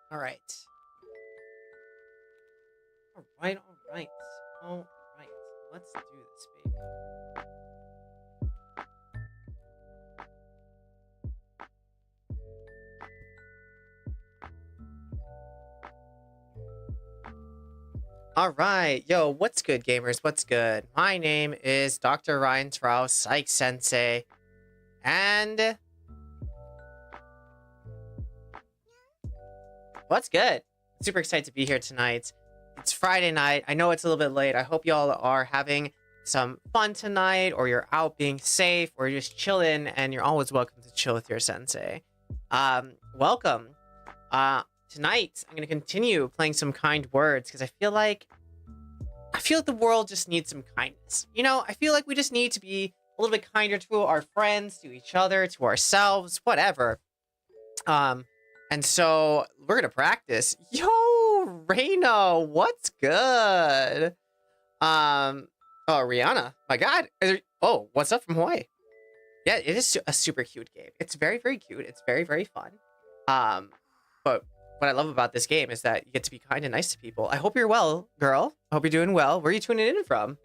All right. All right. All right. All right. Let's do this, baby. All right. Yo, what's good, gamers? What's good? My name is Dr. Ryan Strauss, Psych Sensei, and what's good? Super excited to be here tonight. It's Friday night. I know it's a little bit late. I hope y'all are having some fun tonight, or you're out being safe, or you're just chilling, and you're always welcome to chill with your sensei. Welcome. Tonight, I'm going to continue playing some kind words, because I feel like the world just needs some kindness. You know, I feel like we just need to be a little bit kinder to our friends, to each other, to ourselves, whatever. And so we're going to practice. Yo, Reino, what's good? Oh, Rihanna, my God. Oh, what's up from Hawaii? Yeah, it is a super cute game. It's very, very cute. It's very, very fun. But what I love about this game is that you get to be kind and nice to people. I hope you're well, girl. I hope you're doing well. Where are you tuning in from?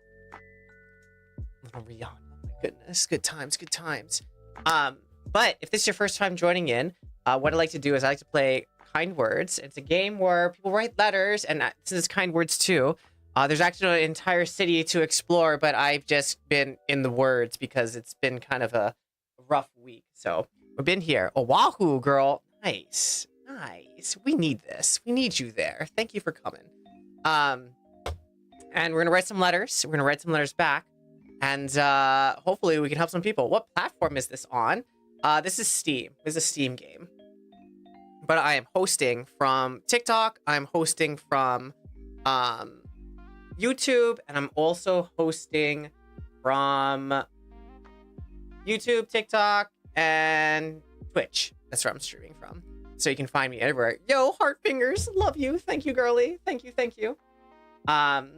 Little Rihanna. Oh my goodness. Good times, good times. But if this is your first time joining in, what I like to do is I like to play Kind Words. It's a game where people write letters, and since it's Kind Words too, there's actually an entire city to explore, but I've just been in the words because it's been kind of a rough week. So we've been here. Oahu, girl. Nice. Nice. We need this. We need you there. Thank you for coming. And we're going to write some letters. We're going to write some letters back. And hopefully we can help some people. What platform is this on? This is Steam. This is a Steam game. But I am hosting from TikTok. I'm hosting from YouTube. And I'm also hosting from YouTube, TikTok, and Twitch. That's where I'm streaming from. So you can find me everywhere. Yo, heart fingers, love you. Thank you, girly. Thank you, thank you. But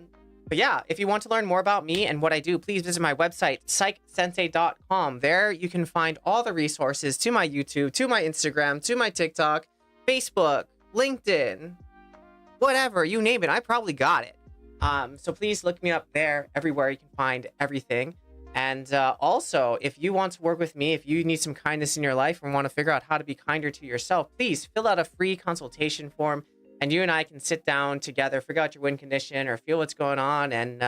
yeah, if you want to learn more about me and what I do, please visit my website, psychsensei.com. There you can find all the resources to my YouTube, to my Instagram, to my TikTok, Facebook, LinkedIn, whatever, you name it. I probably got it. So please look me up there. Everywhere you can find everything. And also, if you want to work with me, if you need some kindness in your life and want to figure out how to be kinder to yourself, please fill out a free consultation form, and you and I can sit down together, figure out your win condition or feel what's going on, and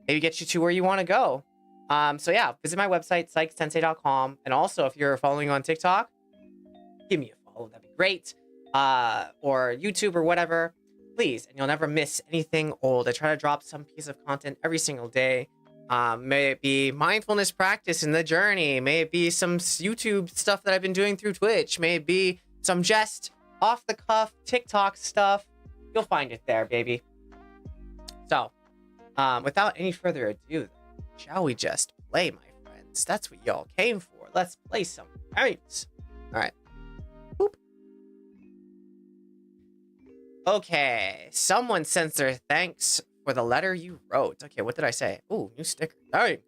maybe get you to where you want to go. So yeah, visit my website, psychsensei.com. And also, if you're following on TikTok, give me a follow. That'd be great. Or YouTube or whatever, please. And you'll never miss anything old. I try to drop some piece of content every single day. May it be mindfulness practice in the journey. May it be some YouTube stuff that I've been doing through Twitch. May it be some just off the cuff TikTok stuff. You'll find it there, baby. So, without any further ado, shall we just play, my friends? That's what y'all came for. Let's play some games. All right. Boop. Okay. Someone sends their thanks for the letter you wrote. Okay, what did I say? Ooh, new sticker. All right.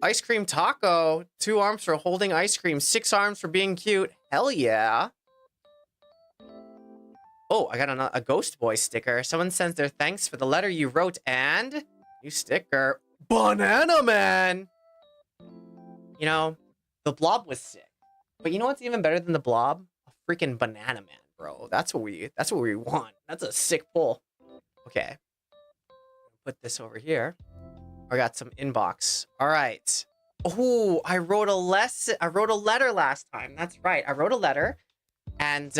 Ice cream taco. 2 arms for holding ice cream. 6 arms for being cute. Hell yeah. Oh, I got a Ghost Boy sticker. Someone sends their thanks for the letter you wrote and new sticker. Banana Man. You know, the Blob was sick. But you know what's even better than the Blob? A freaking Banana Man, bro. That's what we want. That's a sick pull. Okay. Put this over here. I got some inbox. All right. Oh, I wrote a letter last time. That's right. I wrote a letter, and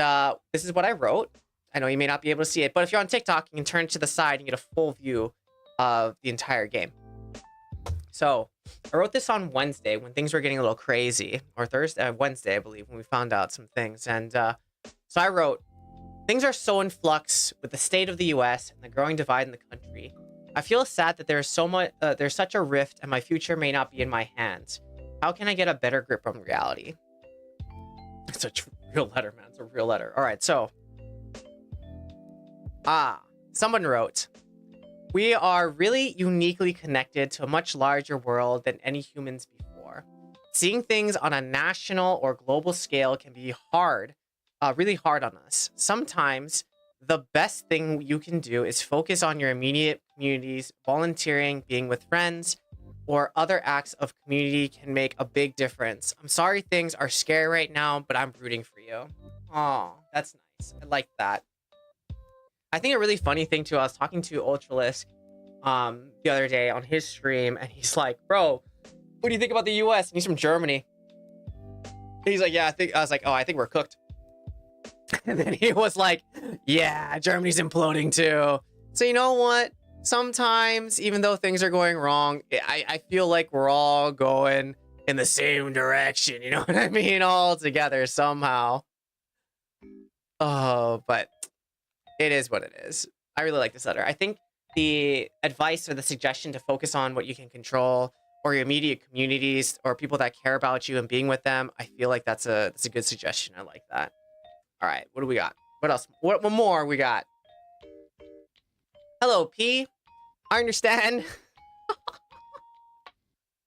this is what I wrote. I know you may not be able to see it, but if you're on TikTok, you can turn to the side and get a full view of the entire game. So I wrote this on Wednesday when things were getting a little crazy, or Wednesday, I believe, when we found out some things. And so I wrote, things are so in flux with the state of the U.S. and the growing divide in the country. I feel sad that there's such a rift and my future may not be in my hands. How can I get a better grip on reality? It's a real letter, man. It's a real letter. All right, so. Someone wrote, we are really uniquely connected to a much larger world than any humans before. Seeing things on a national or global scale can be hard, really hard on us. Sometimes the best thing you can do is focus on your immediate communities. Volunteering, being with friends, or other acts of community can make a big difference. I'm sorry things are scary right now, but I'm rooting for you. Oh, that's nice. I like that. I think a really funny thing too, I was talking to Ultralisk the other day on his stream, and he's like, "Bro, what do you think about the U.S.?" And he's from Germany. He's like, "Yeah, I was like, oh, I think we're cooked." And then he was like, "Yeah, Germany's imploding too." So you know what? Sometimes, even though things are going wrong, I feel like we're all going in the same direction. You know what I mean? All together somehow. Oh, but it is what it is. I really like this letter. I think the advice or the suggestion to focus on what you can control or your immediate communities or people that care about you and being with them, I feel like that's a good suggestion. I like that. All right, what do we got? What else? What more we got? Hello, P. I understand.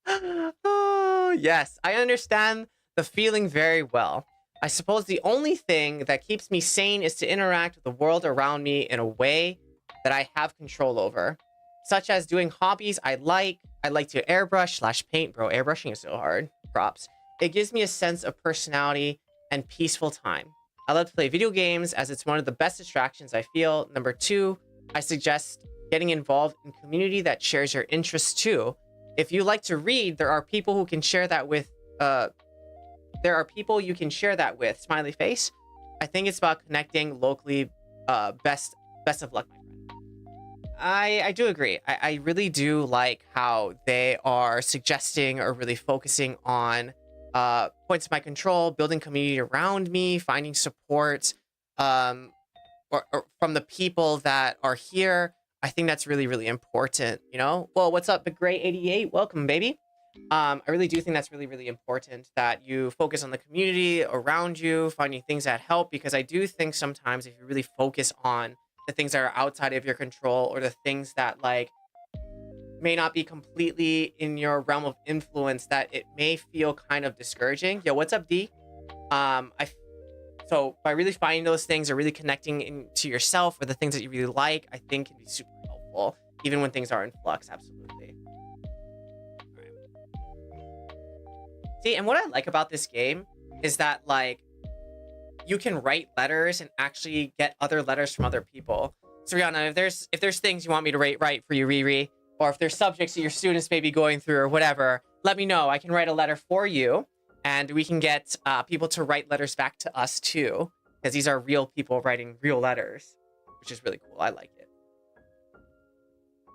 Oh, yes, I understand the feeling very well. I suppose the only thing that keeps me sane is to interact with the world around me in a way that I have control over, such as doing hobbies I like. I like to airbrush / paint. Bro, airbrushing is so hard. Props. It gives me a sense of personality and peaceful time. I love to play video games as it's one of the best distractions I feel. Number 2, I suggest getting involved in community that shares your interests too. If you like to read, there are people who can share that with. There are people you can share that with. Smiley face. I think it's about connecting locally. Best of luck, my friend. I do agree. I really do like how they are suggesting or really focusing on points of my control, building community around me, finding support or from the people that are here. I think that's really, really important, you know? Well, what's up, Big Gray 88? Welcome, baby. I really do think that's really, really important that you focus on the community around you, finding things that help, because I do think sometimes if you really focus on the things that are outside of your control or the things that like may not be completely in your realm of influence, that it may feel kind of discouraging. Yo, what's up, D? So by really finding those things or really connecting into yourself or the things that you really like, I think can be super helpful, even when things are in flux. Absolutely. All right. See, and what I like about this game is that like you can write letters and actually get other letters from other people. So Rihanna, if there's things you want me to write for you, Riri, or if there's subjects that your students may be going through or whatever, let me know. I can write a letter for you. And we can get people to write letters back to us too, because these are real people writing real letters, which is really cool. I like it.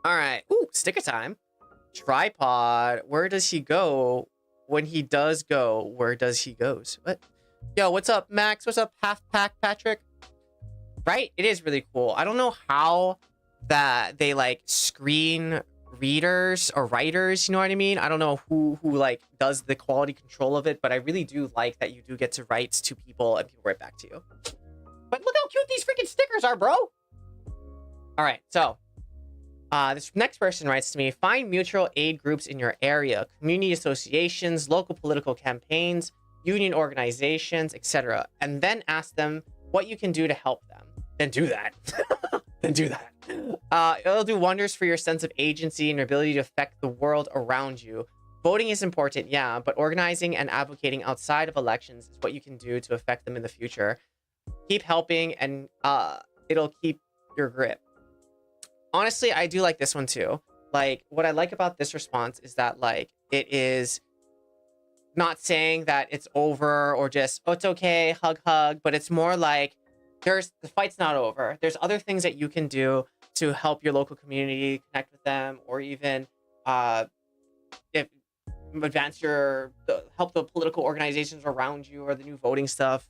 All right. Ooh, sticker time. Tripod. Where does he go? When he does go, where does he goes? What? Yo, what's up, Max? What's up, Half Pack Patrick? Right? It is really cool. I don't know how that they like screen readers or writers, you know what I mean? I don't know who like does the quality control of it, but I really do like that you do get to write to people and people write back to you. But look how cute these freaking stickers are, bro. All right, so this next person writes to me: find mutual aid groups in your area, community associations, local political campaigns, union organizations, etc., and then ask them what you can do to help them. Then do that. Then do that. It'll do wonders for your sense of agency and your ability to affect the world around you. Voting is important, yeah, but organizing and advocating outside of elections is what you can do to affect them in the future. Keep helping, and it'll keep your grip. Honestly, I do like this one too. Like, what I like about this response is that, like, it is not saying that it's over or just, oh, it's okay, hug, but it's more like, the fight's not over. There's other things that you can do to help your local community, connect with them, or even if advance help the political organizations around you or the new voting stuff.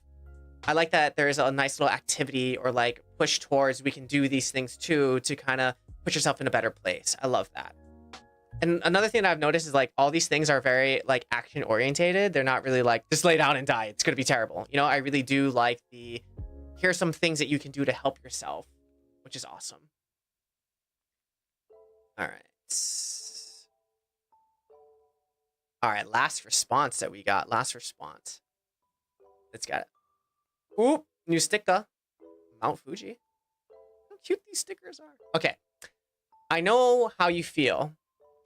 I like that there's a nice little activity or like push towards we can do these things too to kind of put yourself in a better place. I love that. And another thing that I've noticed is like all these things are very like action orientated. They're not really like just lay down and die. It's gonna be terrible. You know, I really do like here's some things that you can do to help yourself, which is awesome. All right. All right, last response that we got. Last response. Let's get it. Ooh, new sticker. Mount Fuji. How cute these stickers are. Okay. I know how you feel.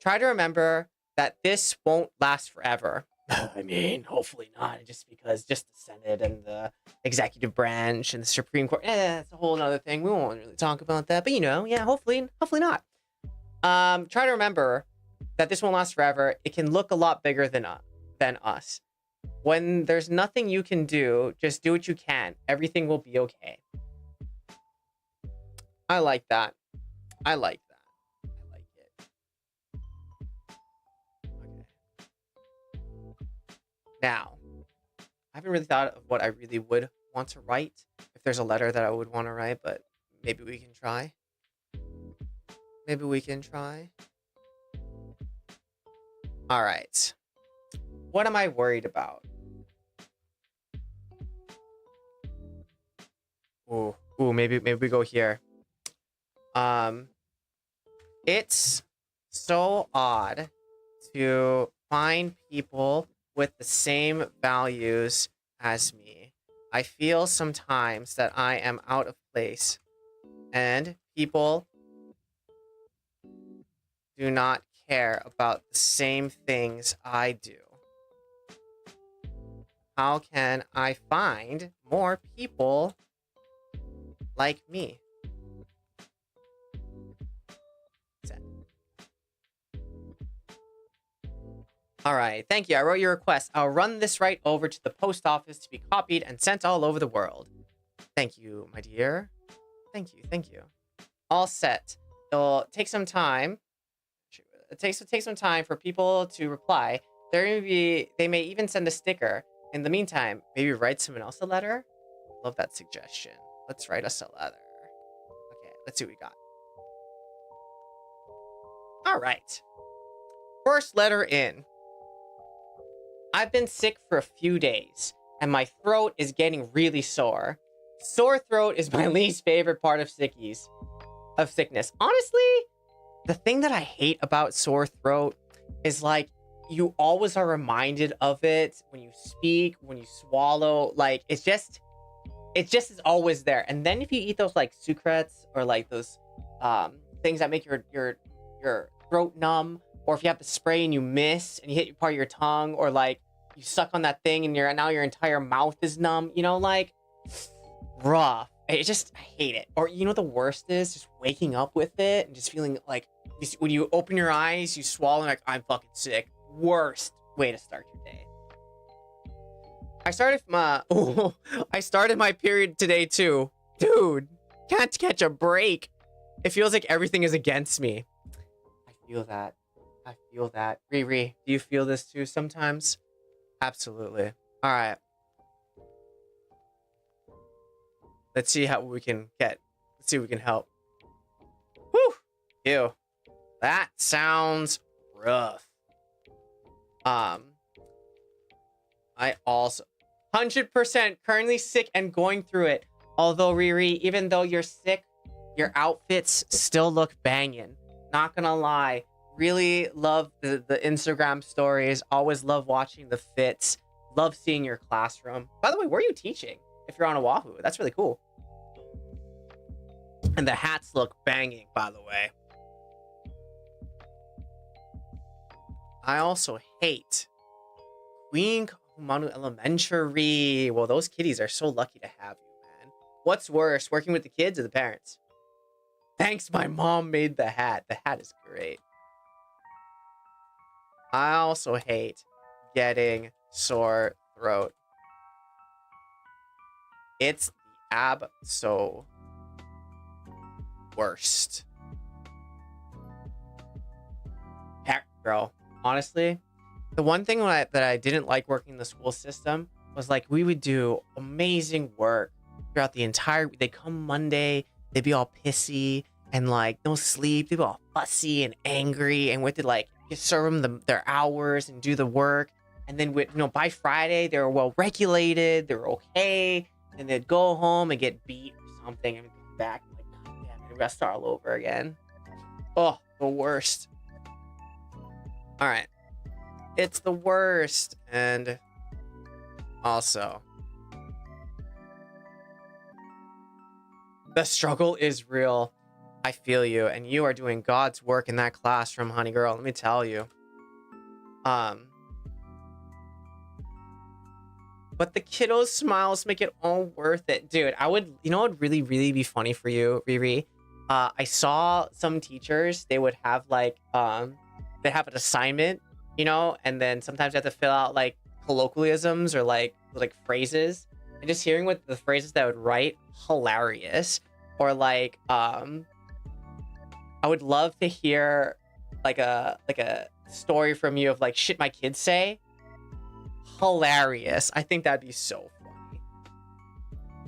Try to remember that this won't last forever. I mean, hopefully not. Just because the Senate and the executive branch and the Supreme Court, it's a whole other thing. We won't really talk about that. But, you know, yeah, hopefully not. Try to remember that this won't last forever. It can look a lot bigger than us. When there's nothing you can do, just do what you can. Everything will be okay. I like that. I like that. I like it. Okay. Now, I haven't really thought of what I really would want to write. If there's a letter that I would want to write, but maybe we can try. Maybe we can try. All right. What am I worried about? Ooh, maybe we go here. It's so odd to find people with the same values as me. I feel sometimes that I am out of place, and people do not care about the same things I do. How can I find more people like me? All right, thank you. I wrote your request. I'll run this right over to the post office to be copied and sent all over the world. Thank you, my dear. Thank you. All set. It'll take some time. It takes some time for people to reply. They may even send a sticker. In the meantime, maybe write someone else a letter. Love that suggestion. Let's write us a letter. Okay, let's see what we got. All right. First letter in. I've been sick for a few days, and my throat is getting really sore. Sore throat is my least favorite part of sickness. Honestly, the thing that I hate about sore throat is like you always are reminded of it when you speak, when you swallow. Like it's just is always there. And then if you eat those like sucrets or like those things that make your throat numb, or if you have the spray and you miss and you hit part of your tongue, or like you suck on that thing and now your entire mouth is numb, like rough. I hate it. Or the worst is just waking up with it and just feeling like when you open your eyes, you swallow like I'm fucking sick. Worst way to start your day. I started my period today too. Dude, can't catch a break. It feels like everything is against me. I feel that. Riri, do you feel this too sometimes? Absolutely. All right. Let's see what we can help. Whew. Ew. That sounds rough. I also 100% currently sick and going through it. Although Riri, even though you're sick, your outfits still look banging. Not gonna lie. Really love the Instagram stories. Always love watching the fits. Love seeing your classroom. By the way, where are you teaching? If you're on Oahu, that's really cool. And the hats look banging, by the way. I also hate Queen Kahumanu Elementary. Well, those kiddies are so lucky to have you, man. What's worse, working with the kids or the parents? Thanks, my mom made the hat. The hat is great. I also hate getting sore throat. It's the abso worst. Heck, bro. Honestly, the one thing that I didn't like working in the school system was like we would do amazing work throughout the entire. They come Monday, they'd be all pissy and like no sleep. They'd be all fussy and angry, and we had to like just serve them their hours and do the work. And then by Friday they were well regulated, they were okay, and they'd go home and get beat or something, and come back like, God damn it, we gotta start all over again. Oh, the worst. All right, it's the worst. And also, the struggle is real. I feel you, and you are doing God's work in that classroom, honey girl. Let me tell you. But the kiddos' smiles make it all worth it, dude. I would, what would really, really be funny for you, Riri? I saw some teachers, they would have like they have an assignment, you know, and then sometimes they have to fill out like colloquialisms or like phrases. And just hearing what the phrases that I would write, hilarious. Or like I would love to hear like a story from you of like shit my kids say. Hilarious. I think that'd be so funny.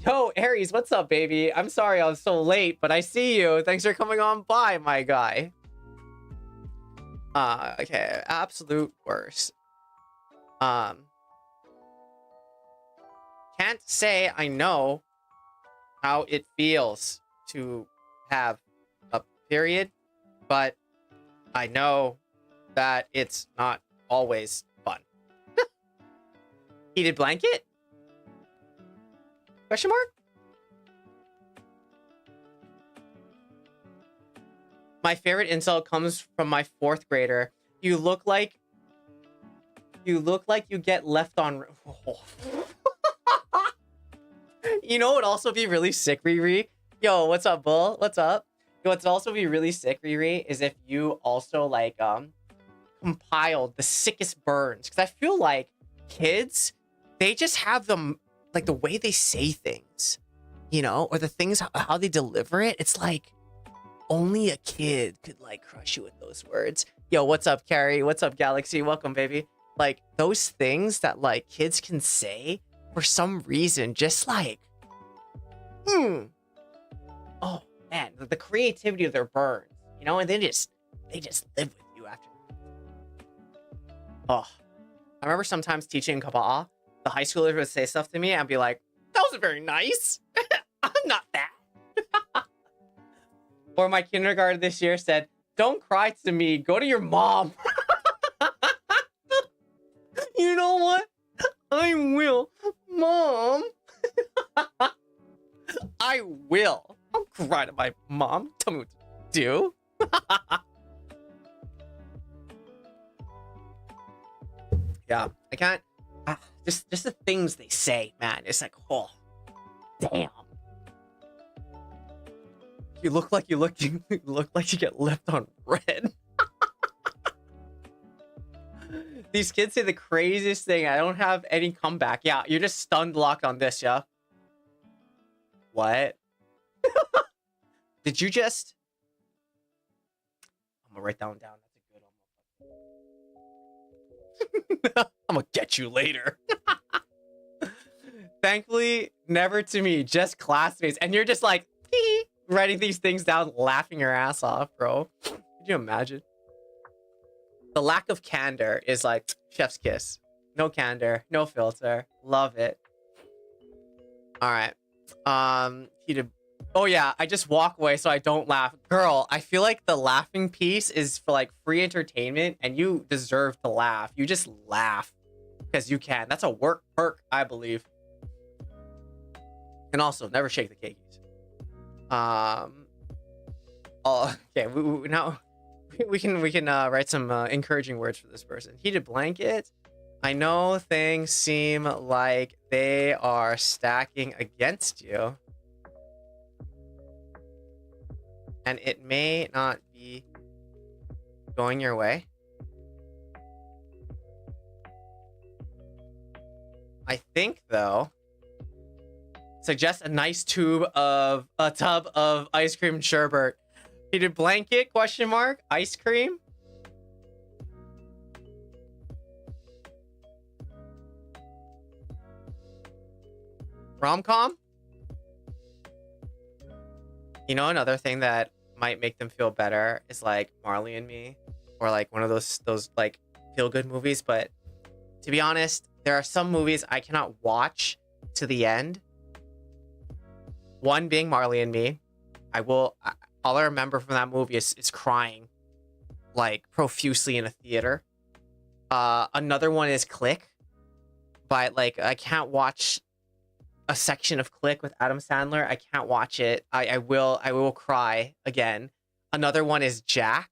Yo, Aries, what's up, baby? I'm sorry I was so late, but I see you. Thanks for coming on by, my guy. Okay, absolute worst. Can't say I know how it feels to have a period, but I know that it's not always fun. Heated blanket? Question mark? My favorite insult comes from my 4th grader. You look like you get left on. You know what would also be really sick, Riri? Yo, what's up, Bull? What's up? Yo, what's also be really sick, Riri, is if you also like compiled the sickest burns. Because I feel like kids, they just have them like the way they say things, you know, or the things how they deliver it. It's like only a kid could like crush you with those words. Yo, what's up, Carrie? What's up, Galaxy? Welcome, baby. Like those things that like kids can say for some reason, just like, oh man, the creativity of their burns, you know, and they just live with you after. Oh, I remember sometimes teaching Kabbalah, the high schoolers would say stuff to me, and I'd be like, that wasn't very nice. I'm not that. Or my kindergarten this year said, don't cry to me, go to your mom. You know what? I will. Mom. I will. I'll cry to my mom. Tell me what to do. Yeah, I can't. Just the things they say, man. It's like, oh, damn. You look like you look like you get left on red. These kids say the craziest thing. I don't have any comeback. Yeah, you're just stunned locked on this, yeah? What? Did you just... I'm gonna write that one down. That's a good one. I'm gonna get you later. Thankfully, never to me, just classmates. And you're just like, writing these things down, laughing your ass off, bro. Could you imagine? The lack of candor is like chef's kiss. No candor, no filter. Love it. All right. Oh yeah, I just walk away so I don't laugh. Girl, I feel like the laughing piece is for like free entertainment and you deserve to laugh. You just laugh because you can. That's a work perk, I believe. And also, never shake the cakies. Oh, okay. Now we can write some encouraging words for this person. Heated blanket. I know things seem like they are stacking against you, and it may not be going your way. I think though, suggest a nice tub of ice cream sherbet. Heated blanket, question mark, ice cream. Rom-com. You know, another thing that might make them feel better is like Marley and Me, or like one of those like feel-good movies. But to be honest, there are some movies I cannot watch to the end. One being Marley and Me. All I remember from that movie is crying like profusely in a theater. Another one is Click, but like I can't watch a section of Click with Adam Sandler. I can't watch it. I will cry again. Another one is Jack,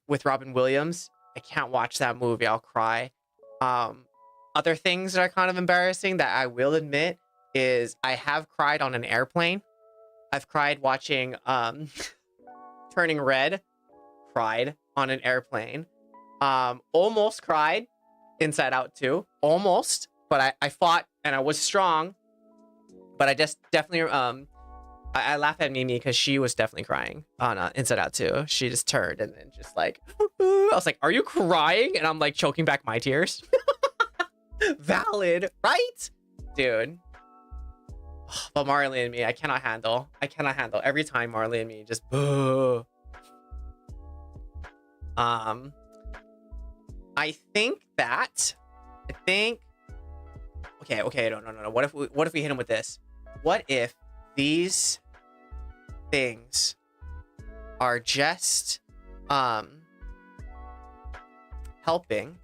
with Robin Williams. I can't watch that movie. I'll cry. Other things that are kind of embarrassing that I will admit is I have cried on an airplane. I've cried watching Turning Red, cried on an airplane. Almost cried Inside Out 2. Almost, but I fought and I was strong. But I just definitely I laugh at Mimi because she was definitely crying on Inside Out 2. She just turned and then just like I was like, "Are you crying?" And I'm like choking back my tears. Valid, right? Dude. But Marley and Me, I cannot handle. Every time Marley and Me just I think okay, no. What if we hit him with this? What if these things are just helping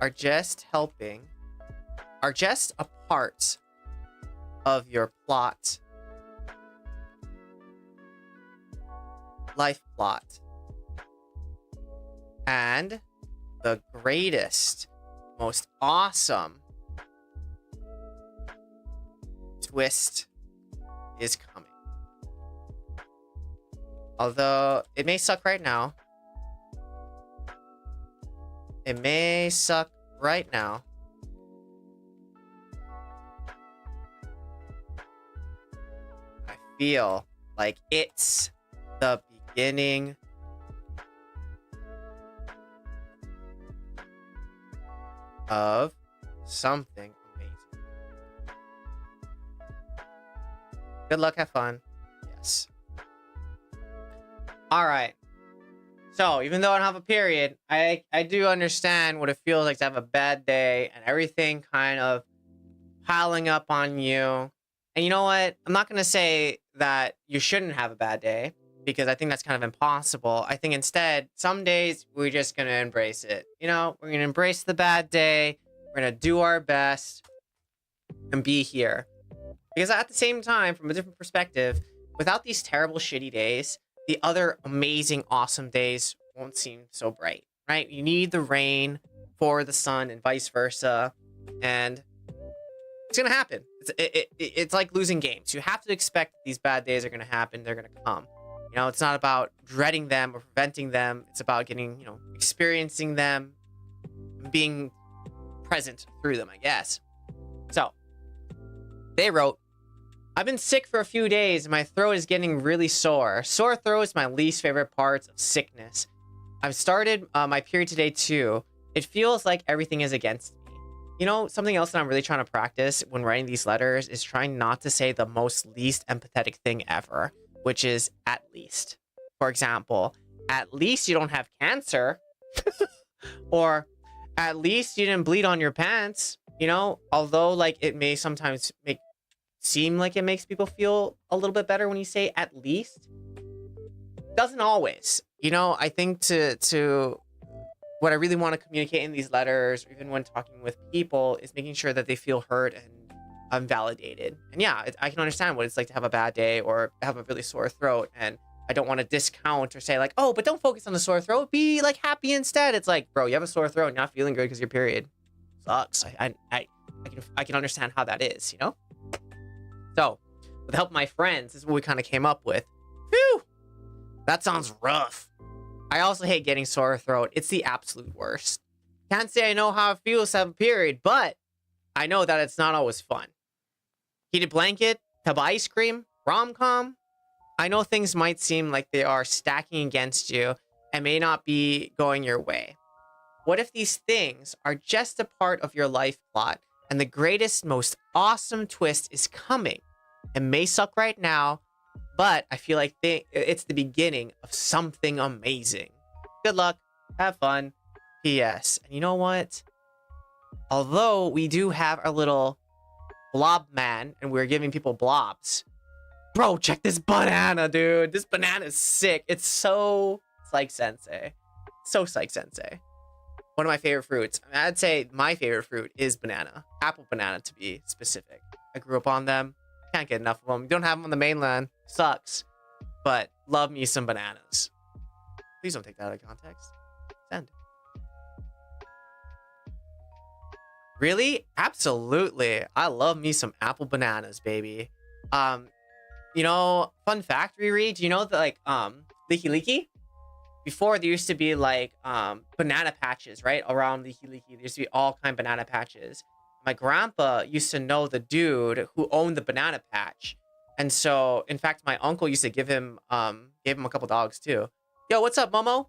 are just a part of your life plot, and the greatest, most awesome twist is coming. Although it may suck right now. I feel like it's the beginning of something amazing. Good luck, have fun. Yes. All right. So, even though I don't have a period, I do understand what it feels like to have a bad day and everything kind of piling up on you. And you know what? I'm not going to say that you shouldn't have a bad day, because I think that's kind of impossible. I think instead, some days we're just going to embrace it. You know, we're going to embrace the bad day. We're going to do our best and be here. Because at the same time, from a different perspective, without these terrible, shitty days, the other amazing, awesome days won't seem so bright, right? You need the rain for the sun and vice versa. And it's going to happen. It's like losing games. You have to expect that these bad days are going to happen. They're going to come. You know, it's not about dreading them or preventing them. It's about getting, you know, experiencing them, being present through them, I guess. So, they wrote, I've been sick for a few days and my throat is getting really sore. Sore throat is my least favorite part of sickness. I've started my period today too. It feels like everything is against me. You know, something else that I'm really trying to practice when writing these letters is trying not to say the most least empathetic thing ever, which is at least. For example, at least you don't have cancer. Or at least you didn't bleed on your pants. You know, although like it may sometimes seem like it makes people feel a little bit better when you say at least, doesn't always. You know, I think to what I really want to communicate in these letters, or even when talking with people, is making sure that they feel heard and validated. And yeah, I can understand what it's like to have a bad day or have a really sore throat, and I don't want to discount or say like, oh, but don't focus on the sore throat, be like happy instead. It's like, bro, you have a sore throat and not feeling good because your period sucks. I can understand how that is, you know. So, with the help of my friends, this is what we kind of came up with. Phew! That sounds rough. I also hate getting sore throat. It's the absolute worst. Can't say I know how it feels to have a period, but I know that it's not always fun. Heated blanket, tub of ice cream, rom-com. I know things might seem like they are stacking against you and may not be going your way. What if these things are just a part of your life plot and the greatest, most awesome twist is coming? It may suck right now, but I feel like it's the beginning of something amazing. Good luck. Have fun. P.S. And you know what? Although we do have our little blob man and we're giving people blobs. Bro, check this banana, dude. This banana is sick. It's so Psych Sensei. So Psych Sensei. One of my favorite fruits. I mean, I'd say my favorite fruit is banana. Apple banana, to be specific. I grew up on them. Can't get enough of them. You don't have them on the mainland. Sucks. But love me some bananas. Please don't take that out of context. Send. Really? Absolutely. I love me some apple bananas, baby. You know, fun fact, Riri, do you know that like Leaky Leaky? Before there used to be like banana patches, right? Around Leaky Leaky. There used to be all kind of banana patches. My grandpa used to know the dude who owned the banana patch. And so, in fact, my uncle used to give him a couple dogs too. Yo, what's up, Momo?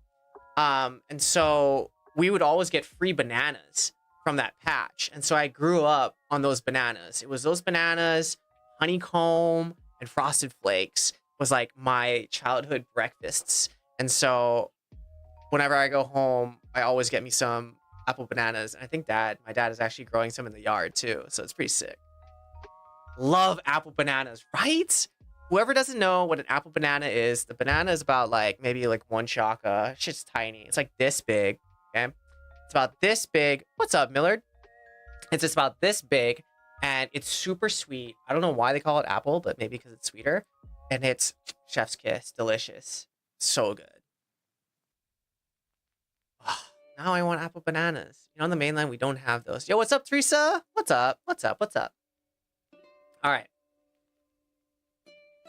And so we would always get free bananas from that patch. And so I grew up on those bananas. It was those bananas, honeycomb, and frosted flakes was like my childhood breakfasts. And so whenever I go home, I always get me some apple bananas. And I think my dad is actually growing some in the yard too. So it's pretty sick. Love apple bananas, right? Whoever doesn't know what an apple banana is, the banana is about like maybe like one shaka. Shit's tiny. It's like this big. Okay. It's about this big. What's up, Millard? It's just about this big and it's super sweet. I don't know why they call it apple, but maybe because it's sweeter. And it's chef's kiss. Delicious. So good. Now I want apple bananas. You know, on the mainland, we don't have those. Yo, what's up, Teresa? What's up? What's up? What's up? All right.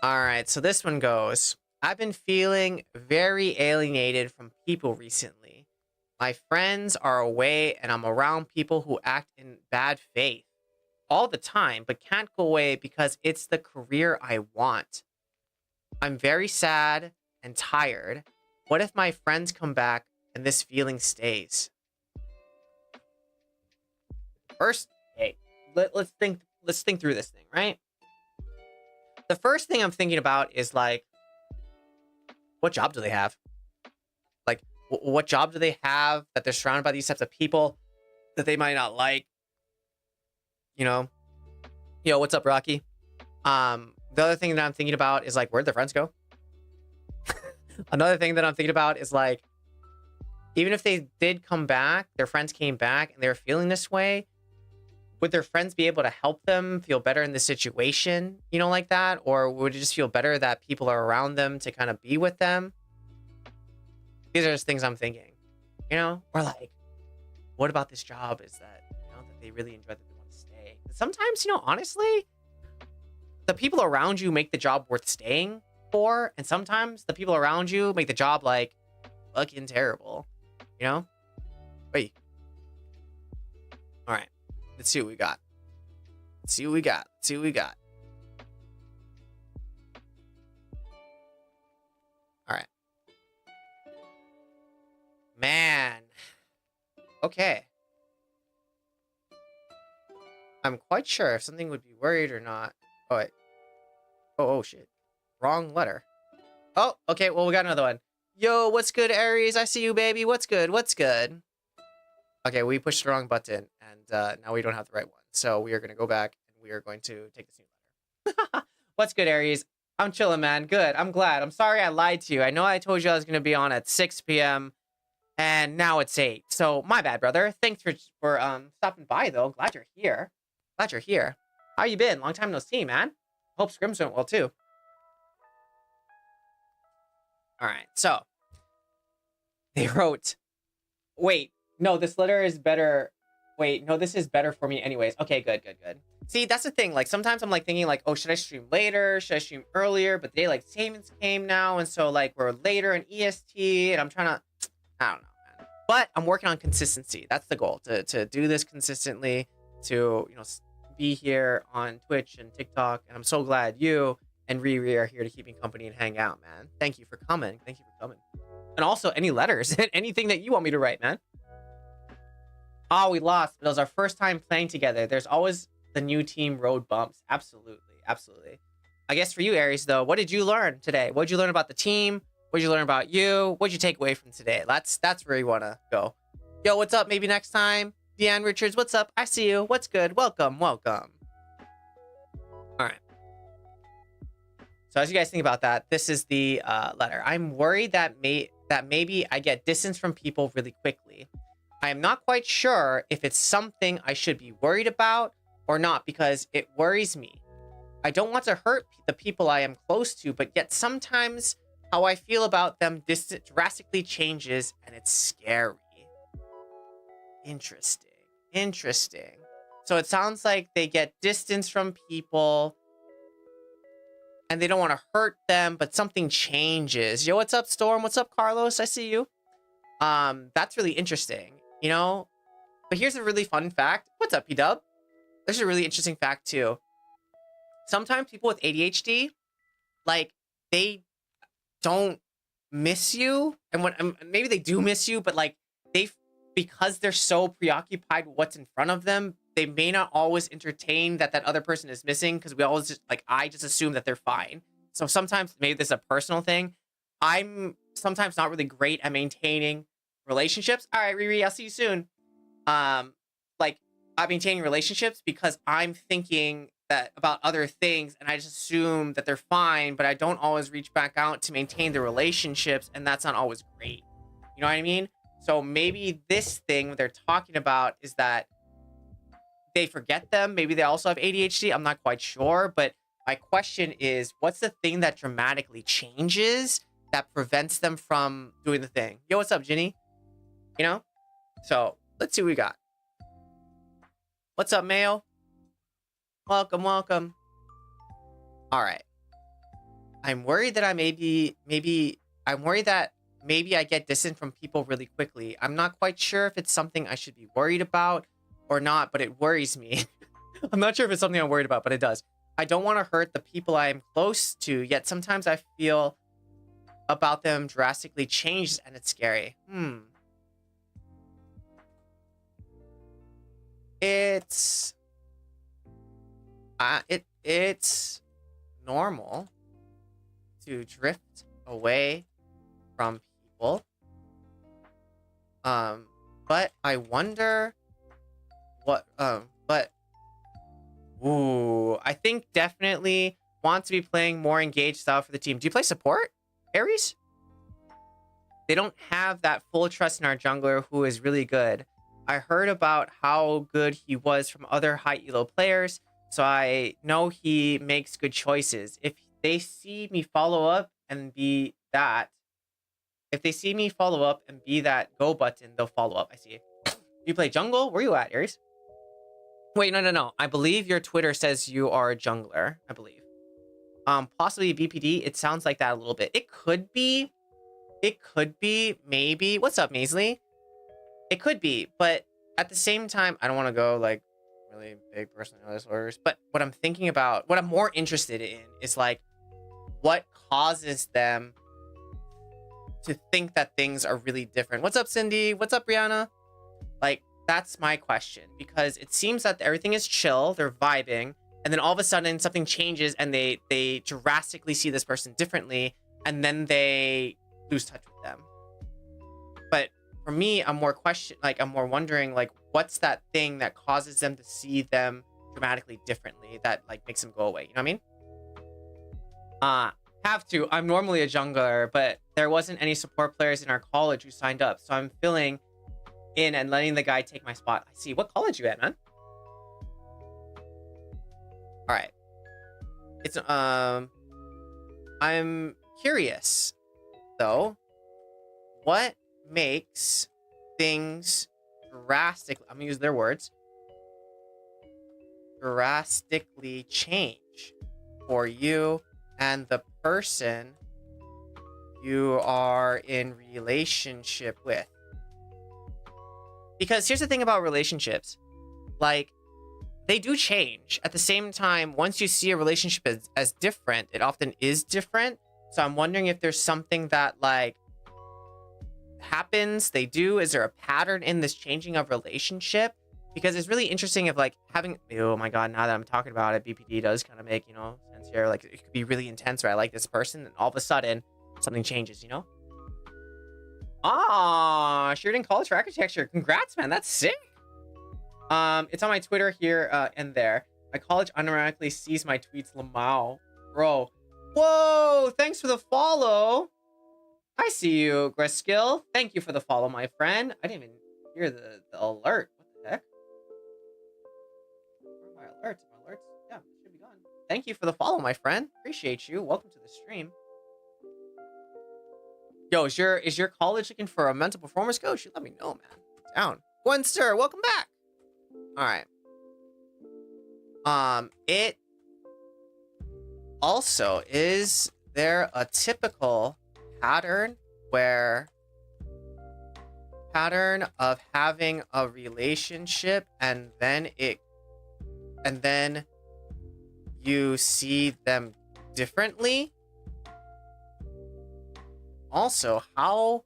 All right. So this one goes, I've been feeling very alienated from people recently. My friends are away and I'm around people who act in bad faith all the time, but can't go away because it's the career I want. I'm very sad and tired. What if my friends come back and this feeling stays? First, hey, let's think through this thing, right? The first thing I'm thinking about is like, what job do they have? Like, what job do they have that they're surrounded by these types of people that they might not like? You know? Yo, what's up, Rocky? The other thing that I'm thinking about is like, where'd their friends go? Another thing that I'm thinking about is like, even if they did come back, their friends came back and they were feeling this way, would their friends be able to help them feel better in the situation, you know, like that? Or would it just feel better that people are around them to kind of be with them? These are just things I'm thinking, you know? Or like, what about this job is that, you know, that they really enjoy, that they want to stay? Sometimes, you know, honestly, the people around you make the job worth staying for. And sometimes the people around you make the job like fucking terrible, you know? Wait. All right. Let's see what we got. Let's see what we got. Let's see what we got. All right. Man. Okay. I'm quite sure if something would be worried or not. Oh, wait. Oh, shit. Wrong letter. Oh, okay. Well, we got another one. Yo, what's good, Aries? I see you, baby. What's good? What's good? Okay, we pushed the wrong button, and now we don't have the right one. So we are going to go back, and we are going to take this new letter. What's good, Aries? I'm chilling, man. Good. I'm glad. I'm sorry I lied to you. I know I told you I was going to be on at 6 p.m., and now it's 8. So my bad, brother. Thanks for stopping by, though. Glad you're here. Glad you're here. How you been? Long time no see, man. Hope scrims went well, too. All right, so they wrote, wait, no, this letter is better. Wait, no, this is better for me anyways. Okay, good. See, that's the thing. Like, sometimes I'm like thinking like, oh, should I stream later? Should I stream earlier? But daylight savings came now. And so like we're later in EST and I'm trying to, I don't know, man. But I'm working on consistency. That's the goal, to do this consistently, to, you know, be here on Twitch and TikTok. And I'm so glad you and Riri are here to keep me company and hang out, man. Thank you for coming. Thank you for coming. And also any letters, anything that you want me to write, man. Oh, we lost. It was our first time playing together. There's always the new team road bumps. Absolutely. Absolutely. I guess for you, Aries, though, what did you learn today? What did you learn about the team? What did you learn about you? What did you take away from today? That's where you want to go. Yo, what's up? Maybe next time. Deanne Richards, what's up? I see you. What's good? Welcome. All right. So as you guys think about that, this is the letter. I'm worried that maybe I get distance from people really quickly. I am not quite sure if it's something I should be worried about or not because it worries me. I don't want to hurt the people I am close to, but yet sometimes how I feel about them drastically changes and it's scary. Interesting. So it sounds like they get distance from people. and they don't want to hurt them, but something changes. Yo, what's up, Storm? What's up, Carlos? I see you. That's really interesting, you know? But here's a really fun fact. What's up, P-Dub? There's a really interesting fact, too. Sometimes people with ADHD, like, they don't miss you. And when maybe they do miss you, but, like, because they're so preoccupied with what's in front of them, they may not always entertain that other person is missing, because we always just, like, I just assume that they're fine. So sometimes, maybe this is a personal thing. I'm sometimes not really great at maintaining relationships. All right, Riri, I'll see you soon. Like, I'm maintaining relationships because I'm thinking that about other things, and I just assume that they're fine, but I don't always reach back out to maintain the relationships, and that's not always great. You know what I mean? So maybe this thing they're talking about is that they forget them. Maybe they also have ADHD. I'm not quite sure, but my question is, what's the thing that dramatically changes that prevents them from doing the thing? Yo, what's up, Ginny? You know? So let's see what we got. What's up, Mayo? Welcome, welcome. All right. I'm worried that I'm worried that maybe I get distant from people really quickly. I'm not quite sure if it's something I should be worried about or not, but it worries me. I'm not sure if it's something I'm worried about, but it does. I don't want to hurt the people I am close to, yet sometimes I feel about them drastically changed, and it's scary. It's normal to drift away from people. But I wonder I think definitely want to be playing more engaged style for the team. Do you play support, Aries? They don't have that full trust in our jungler, who is really good. I heard about how good he was from other high elo players, so I know he makes good choices. If they see me follow up and be that go button, they'll follow up. I see. You play jungle? Where you at, Aries? Wait, no. I believe your Twitter says you are a jungler, I believe. Possibly BPD. It sounds like that a little bit. It could be, maybe. What's up, Maisley? It could be, but at the same time, I don't want to go like really big personality disorders. But what I'm thinking about, what I'm more interested in is like, what causes them to think that things are really different. What's up, Cindy? What's up, Brianna? Like, that's my question, because it seems that everything is chill, they're vibing, and then all of a sudden something changes and they drastically see this person differently, and then they lose touch with them. But for me, I'm more wondering, like, what's that thing that causes them to see them dramatically differently, that like makes them go away? You know what I mean? I'm normally a jungler, but there wasn't any support players in our college who signed up, so I'm filling in and letting the guy take my spot. I see. What college you at, man? All right. It's I'm curious though. What makes things drastically, I'm gonna use their words, drastically change for you and the person you are in relationship with? Because here's the thing about relationships, like, they do change. At the same time, once you see a relationship as different, it often is different. So I'm wondering if there's something that like happens, is there a pattern in this changing of relationship? Because it's really interesting if like having, oh my god, now that I'm talking about it, BPD does kind of make, sense here. Like, it could be really intense where I like this person and all of a sudden something changes, Ah, Sheridan College for Architecture. Congrats, man. That's sick. It's on my Twitter here and there. My college unironically sees my tweets. Lamau. Bro. Whoa, thanks for the follow. I see you, Greskill. Thank you for the follow, my friend. I didn't even hear the alert. What the heck? Where are my alerts? My alerts? Yeah, should be gone. Thank you for the follow, my friend. Appreciate you. Welcome to the stream. Yo, is your college looking for a mental performance coach? You let me know, man. Down. Gwen Sir, welcome back. All right. Also, is there a typical pattern where pattern of having a relationship and then you see them differently? Also, how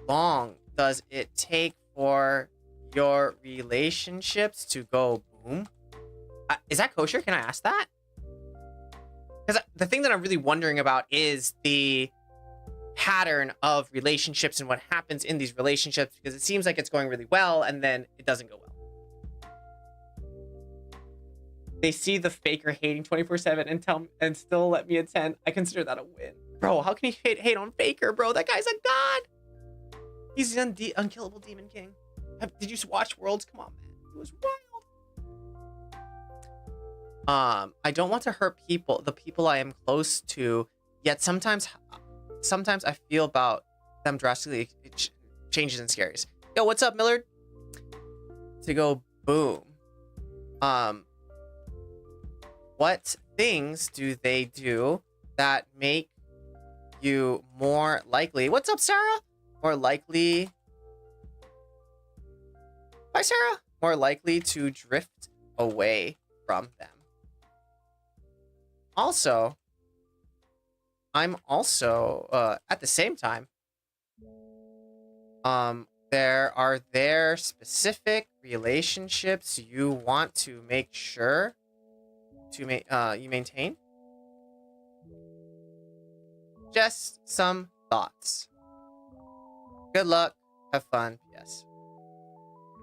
long does it take for your relationships to go boom? Is that kosher? Can I ask that? Because the thing that I'm really wondering about is the pattern of relationships and what happens in these relationships, because it seems like it's going really well and then it doesn't go well. They see the faker hating 24/7 and still let me attend. I consider that a win. Bro, how can you hate on Faker, bro? That guy's a god. He's the unkillable demon king. Did you watch Worlds? Come on, man. It was wild. I don't want to hurt people, the people I am close to, yet sometimes I feel about them drastically changes and scaries. Yo, what's up, Millard? To go boom. What things do they do that make you more likely? What's up, Sarah? More likely. Hi, Sarah. More likely to drift away from them. Also, I'm also at the same time, are there specific relationships you want to make sure to you maintain? Just some thoughts. Good luck. Have fun. Yes.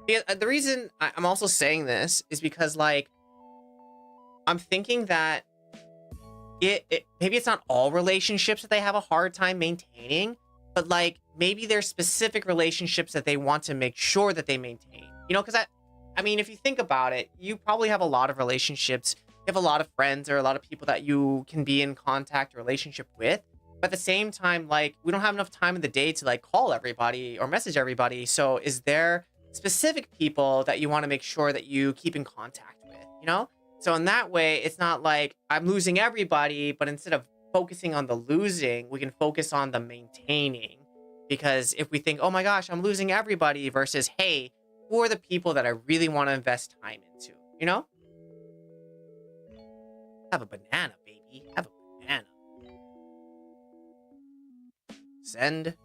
The reason I'm also saying this is because, like, I'm thinking that maybe it's not all relationships that they have a hard time maintaining, but like maybe there's specific relationships that they want to make sure that they maintain. You know, because I mean, if you think about it, you probably have a lot of relationships. You have a lot of friends or a lot of people that you can be in contact or relationship with. But at the same time, like, we don't have enough time in the day to like call everybody or message everybody. So is there specific people that you want to make sure that you keep in contact with, you know? So in that way, it's not like I'm losing everybody, but instead of focusing on the losing, we can focus on the maintaining. Because if we think, oh my gosh, I'm losing everybody versus, hey, who are the people that I really want to invest time into, you know? Have a banana, baby. Have a banana. Send.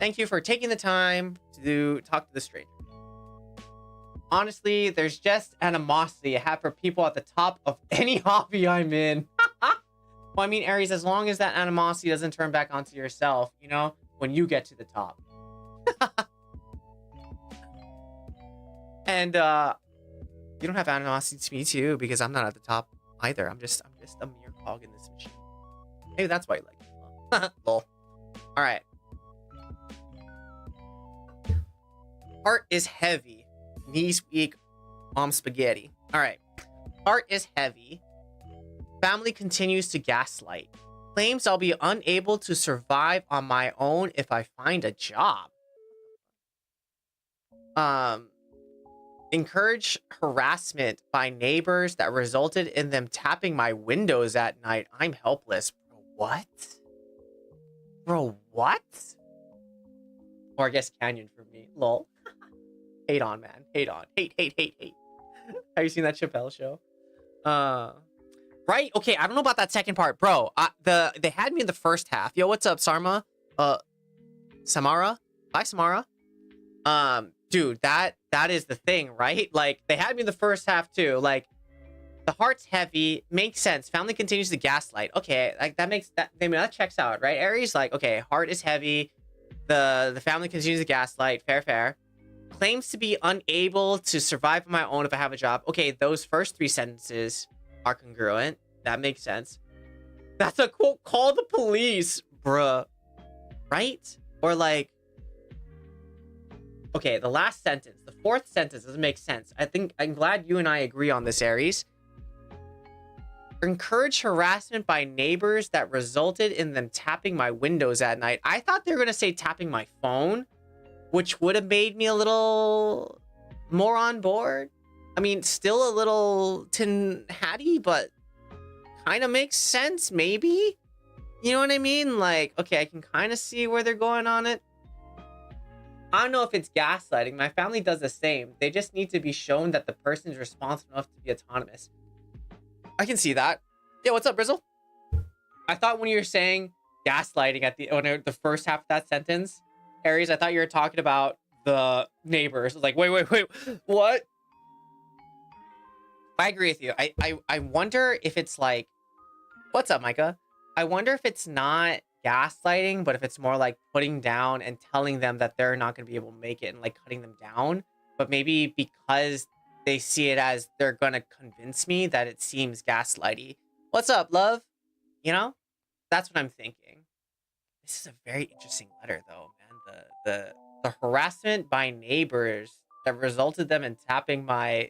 Thank you for taking the time to talk to the stranger. Honestly, there's just animosity I have for people at the top of any hobby I'm in. Well, I mean, Aries, as long as that animosity doesn't turn back onto yourself, you know, when you get to the top. And you don't have animosity to me too, because I'm not at the top either. I'm just a mere cog in this machine. Maybe that's why you like it. Lol. All right. Heart is heavy. Knees weak. Mom spaghetti. All right. Heart is heavy. Family continues to gaslight. Claims I'll be unable to survive on my own if I find a job. Encourage harassment by neighbors that resulted in them tapping my windows at night. I'm helpless. Bro, what? Bro, what? Or I guess Canyon for me. Lol. Hate on, man. Hate on. Hate. Have you seen that Chappelle show? Right? Okay, I don't know about that second part. Bro, they had me in the first half. Yo, what's up, Sarma? Samara? Hi, Samara. Dude, that is the thing, right? Like, they had me in the first half too. Like, the heart's heavy. Makes sense. Family continues to gaslight. Okay, like that checks out, right? Aries, like, okay, heart is heavy. The family continues to gaslight. Fair. Claims to be unable to survive on my own if I have a job. Okay, those first three sentences are congruent. That makes sense. That's a quote. Call the police, bruh. Right? Or like, okay, the last sentence, the fourth sentence doesn't make sense. I'm glad you and I agree on this, Aries. Encourage harassment by neighbors that resulted in them tapping my windows at night. I thought they were going to say tapping my phone, which would have made me a little more on board. I mean, still a little tin hatty, but kind of makes sense, maybe? You know what I mean? Like, okay, I can kind of see where they're going on it. I don't know if it's gaslighting. My family does the same. They just need to be shown that the person's responsible enough to be autonomous. I can see that. Yeah, what's up, Brizzle? I thought when you were saying gaslighting at the first half of that sentence, Aries, I thought you were talking about the neighbors. I was like, wait, what? I agree with you. I wonder if it's like, what's up, Micah? I wonder if it's not gaslighting, but if it's more like putting down and telling them that they're not going to be able to make it and like cutting them down. But maybe because they see it as they're going to convince me, that it seems gaslighty. What's up, love? You know, that's what I'm thinking. This is a very interesting letter, though, man. The harassment by neighbors that resulted them in tapping my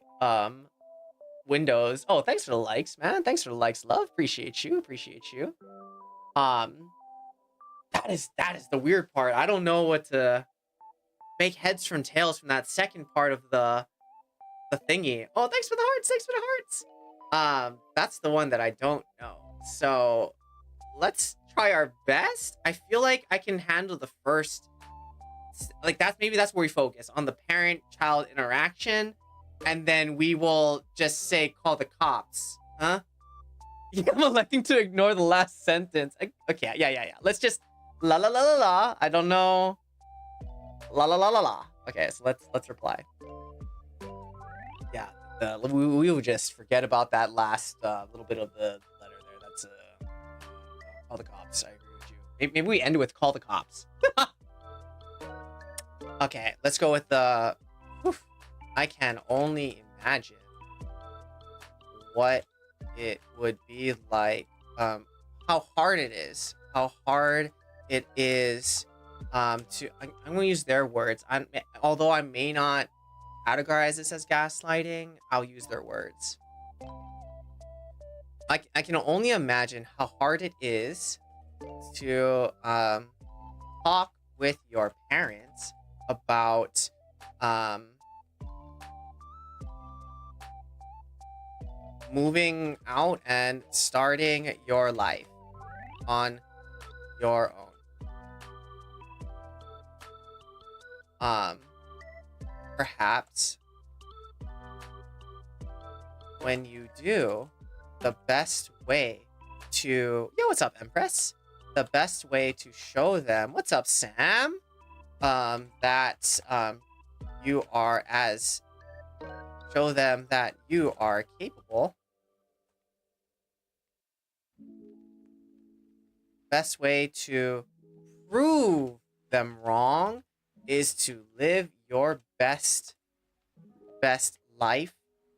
windows. Oh, thanks for the likes, man. Thanks for the likes, love. Appreciate you. That is the weird part. I don't know what to make heads from tails from that second part of the thingy. Oh, thanks for the hearts. Thanks for the hearts. That's the one that I don't know. So let's try our best. I feel like I can handle the first. Like maybe that's where we focus on the parent-child interaction, and then we will just say call the cops. Huh? Yeah, I'm electing to ignore the last sentence. Okay, yeah. Let's just la la la la la. I don't know. La la la la la. Okay, so let's reply. Yeah, we will just forget about that last little bit of the letter there. That's call the cops. I agree with you. Maybe we end it with call the cops. Okay, let's go with the. I can only imagine what it would be like. How hard it is. How hard it is. I'm going to use their words. Although I may not categorize this as gaslighting, I'll use their words. I can only imagine how hard it is to talk with your parents about moving out and starting your life on your own. Perhaps when you do, the best way to what's up, Empress? The best way to show them, what's up, Sam? That you are show them that you are capable. Best way to prove them wrong is to live your best life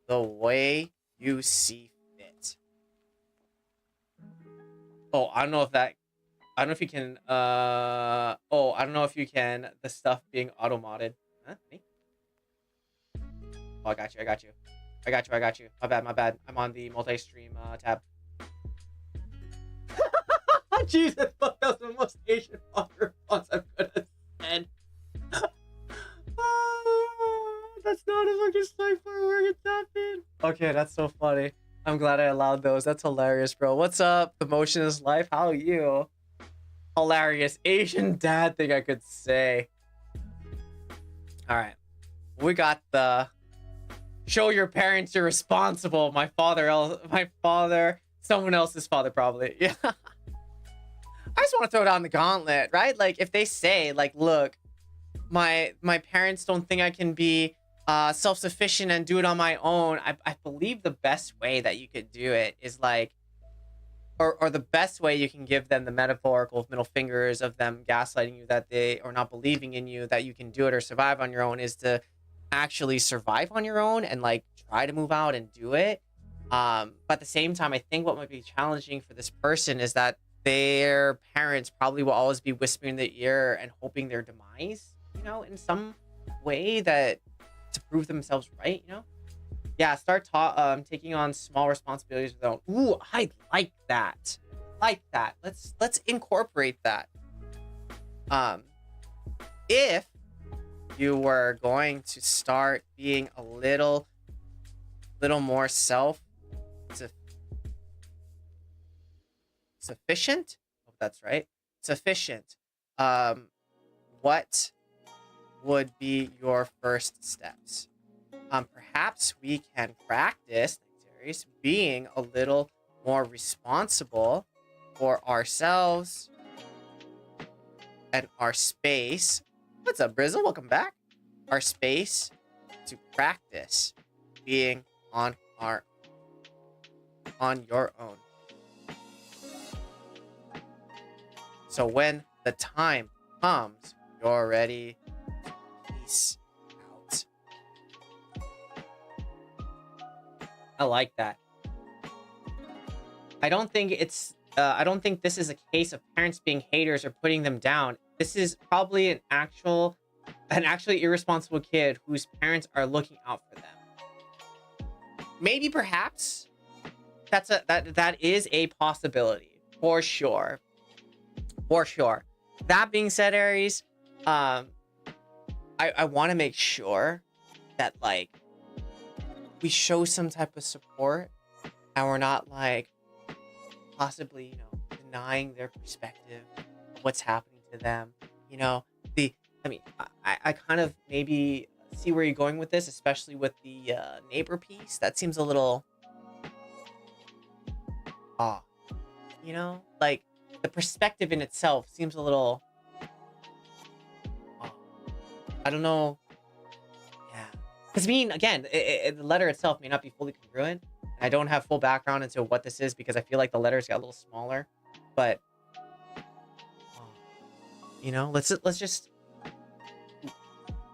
the way you see fit. Oh, I don't know if you can I don't know if you can, the stuff being auto modded. Huh? Me? Oh, I got you. My bad. I'm on the multi-stream tab. Jesus, fuck, that was the most Asian response I've ever said. That's not a fucking snipe for where it's happened. Okay, that's so funny. I'm glad I allowed those. That's hilarious, bro. What's up? The motion is life. How are you? Hilarious Asian dad thing I could say. All right, we got the show your parents you're responsible. My father, someone else's father probably. Yeah. I just want to throw down the gauntlet, right? Like if they say like, look, my parents don't think I can be self-sufficient and do it on my own. I believe the best way that you could do it is like, or the best way you can give them the metaphorical middle fingers of them gaslighting you that they or not believing in you that you can do it or survive on your own is to actually survive on your own and like try to move out and do it. But at the same time, I think what might be challenging for this person is that their parents probably will always be whispering in their ear and hoping their demise, you know, in some way that to prove themselves right, you know? Yeah, start taking on small responsibilities with their own. Ooh, I like that. Let's incorporate that. If you were going to start being a little little more sufficient. Hope that's right. Sufficient. Um, what would be your first steps? Perhaps we can practice, thanks, Aries, being a little more responsible for ourselves and our space. What's up, Brizzle? Welcome back. Our space to practice being on your own. So when the time comes, you're ready to peace out. I like that. I don't think this is a case of parents being haters or putting them down. This is probably an actually irresponsible kid whose parents are looking out for them. Maybe, perhaps, that is a possibility for sure. For sure. That being said, Aries, I want to make sure that, like, we show some type of support and we're not, like, possibly, you know, denying their perspective of what's happening to them. You know, I kind of maybe see where you're going with this, especially with the neighbor piece. That seems a little off. You know, like, the perspective in itself seems a little off. I don't know. Yeah. Because, I mean, again, the letter itself may not be fully congruent. And I don't have full background into what this is because I feel like the letters got a little smaller. But, you know, let's just...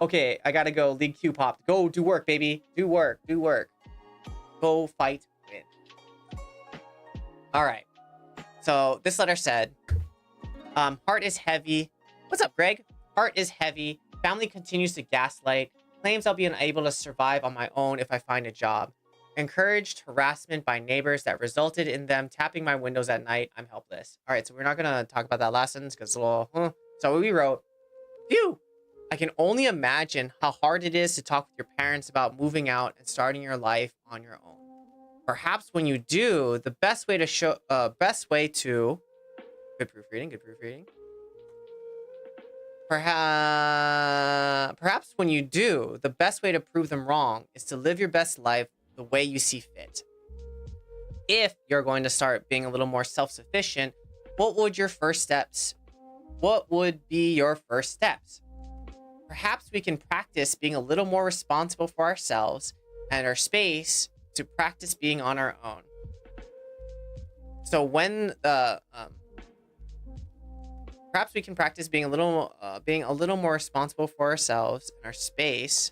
Okay, I gotta go. League Q popped. Go do work, baby. Do work. Do work. Go fight. Win. All right. So this letter said, heart is heavy. What's up, Greg? Heart is heavy. Family continues to gaslight. Claims I'll be unable to survive on my own if I find a job. Encouraged harassment by neighbors that resulted in them tapping my windows at night. I'm helpless. All right, so we're not going to talk about that last sentence because, well, so we wrote, phew. I can only imagine how hard it is to talk with your parents about moving out and starting your life on your own. Perhaps when you do, the best way to good proofreading. Perhaps when you do, the best way to prove them wrong is to live your best life the way you see fit. If you're going to start being a little more self-sufficient, what would be your first steps? Perhaps we can practice being a little more responsible for ourselves and our space to practice being on our own. So when perhaps we can practice being a little more responsible for ourselves and our space,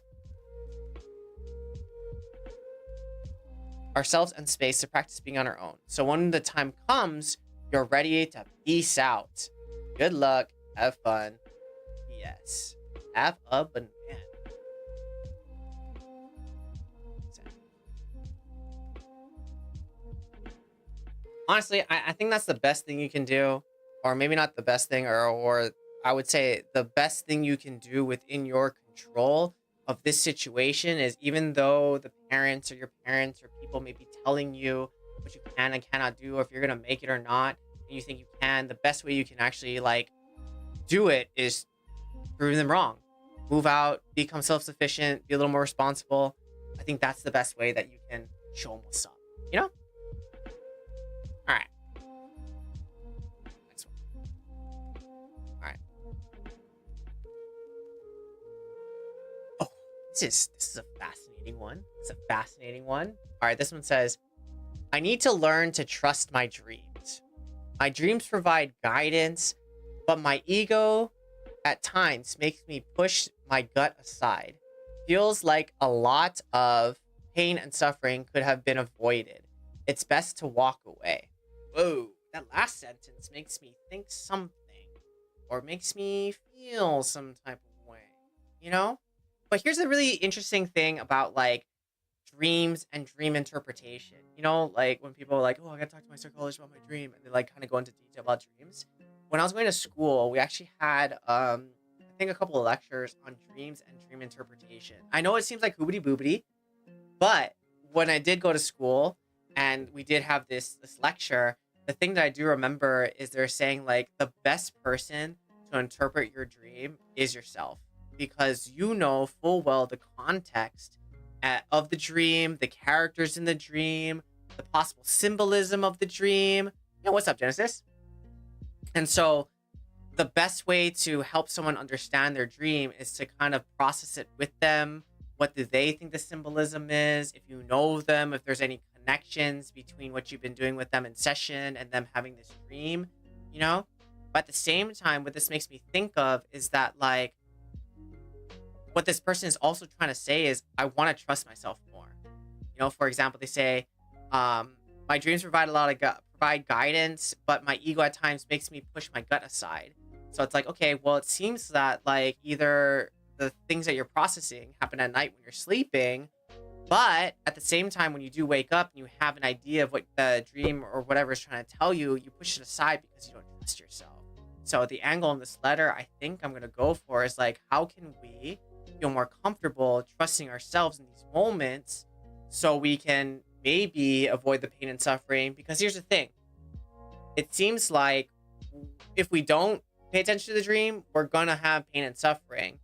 to practice being on our own. So when the time comes, you're ready to peace out. Good luck. Have fun. Yes. Have a banana. Honestly, I think that's the best thing you can do. Or maybe not the best thing, or I would say the best thing you can do within your control of this situation is, even though the parents or your parents or people may be telling you what you can and cannot do, or if you're going to make it or not, and you think you can, the best way you can actually, like, do it is prove them wrong. Move out, become self-sufficient, be a little more responsible. I think that's the best way that you can show them what's up. You know? All right. Next one. All right. Oh, this is a fascinating one. It's a fascinating one. All right, this one says, I need to learn to trust my dreams. My dreams provide guidance, but my ego at times makes me push my gut aside. Feels like a lot of pain and suffering could have been avoided. It's best to walk away. Whoa, that last sentence makes me think something, or makes me feel some type of way, you know? But here's a really interesting thing about, like, dreams and dream interpretation. You know, like, when people are like, oh, I gotta talk to my psychologist about my dream, and they, like, kind of go into detail about dreams. When I was going to school, we actually had, I think, a couple of lectures on dreams and dream interpretation. I know it seems like hoobity boobity, but when I did go to school and we did have this lecture, the thing that I do remember is they're saying like the best person to interpret your dream is yourself, because you know full well the context of the dream, the characters in the dream, the possible symbolism of the dream. What's up, Genesis? And so the best way to help someone understand their dream is to kind of process it with them. What do they think the symbolism is? If you know them, if there's any connections between what you've been doing with them in session and them having this dream, you know? But at the same time, what this makes me think of is that, like, what this person is also trying to say is, I want to trust myself more. For example, they say, my dreams provide a lot of provide guidance, but my ego at times makes me push my gut aside. So it's like, okay, well, it seems that like either the things that you're processing happen at night when you're sleeping, but at the same time, when you do wake up and you have an idea of what the dream or whatever is trying to tell you, you push it aside because you don't trust yourself. So the angle in this letter, I think I'm going to go for is like, how can we feel more comfortable trusting ourselves in these moments so we can maybe avoid the pain and suffering? Because here's the thing. It seems like if we don't pay attention to the dream, we're going to have pain and suffering.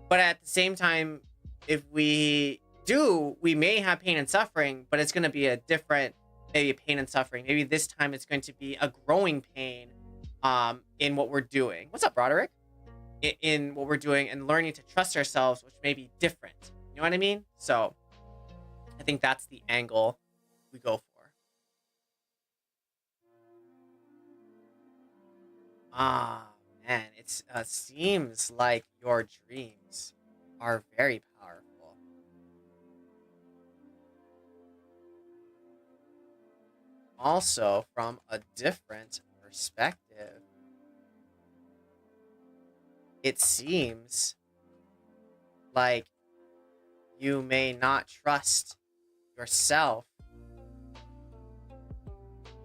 But at the same time, if we do, we may have pain and suffering, but it's going to be a different, maybe pain and suffering. Maybe this time it's going to be a growing pain in what we're doing. What's up, Broderick? In what we're doing and learning to trust ourselves, which may be different. You know what I mean? So I think that's the angle we go for. Man, it seems like your dreams are very powerful. Also, from a different perspective, it seems like you may not trust yourself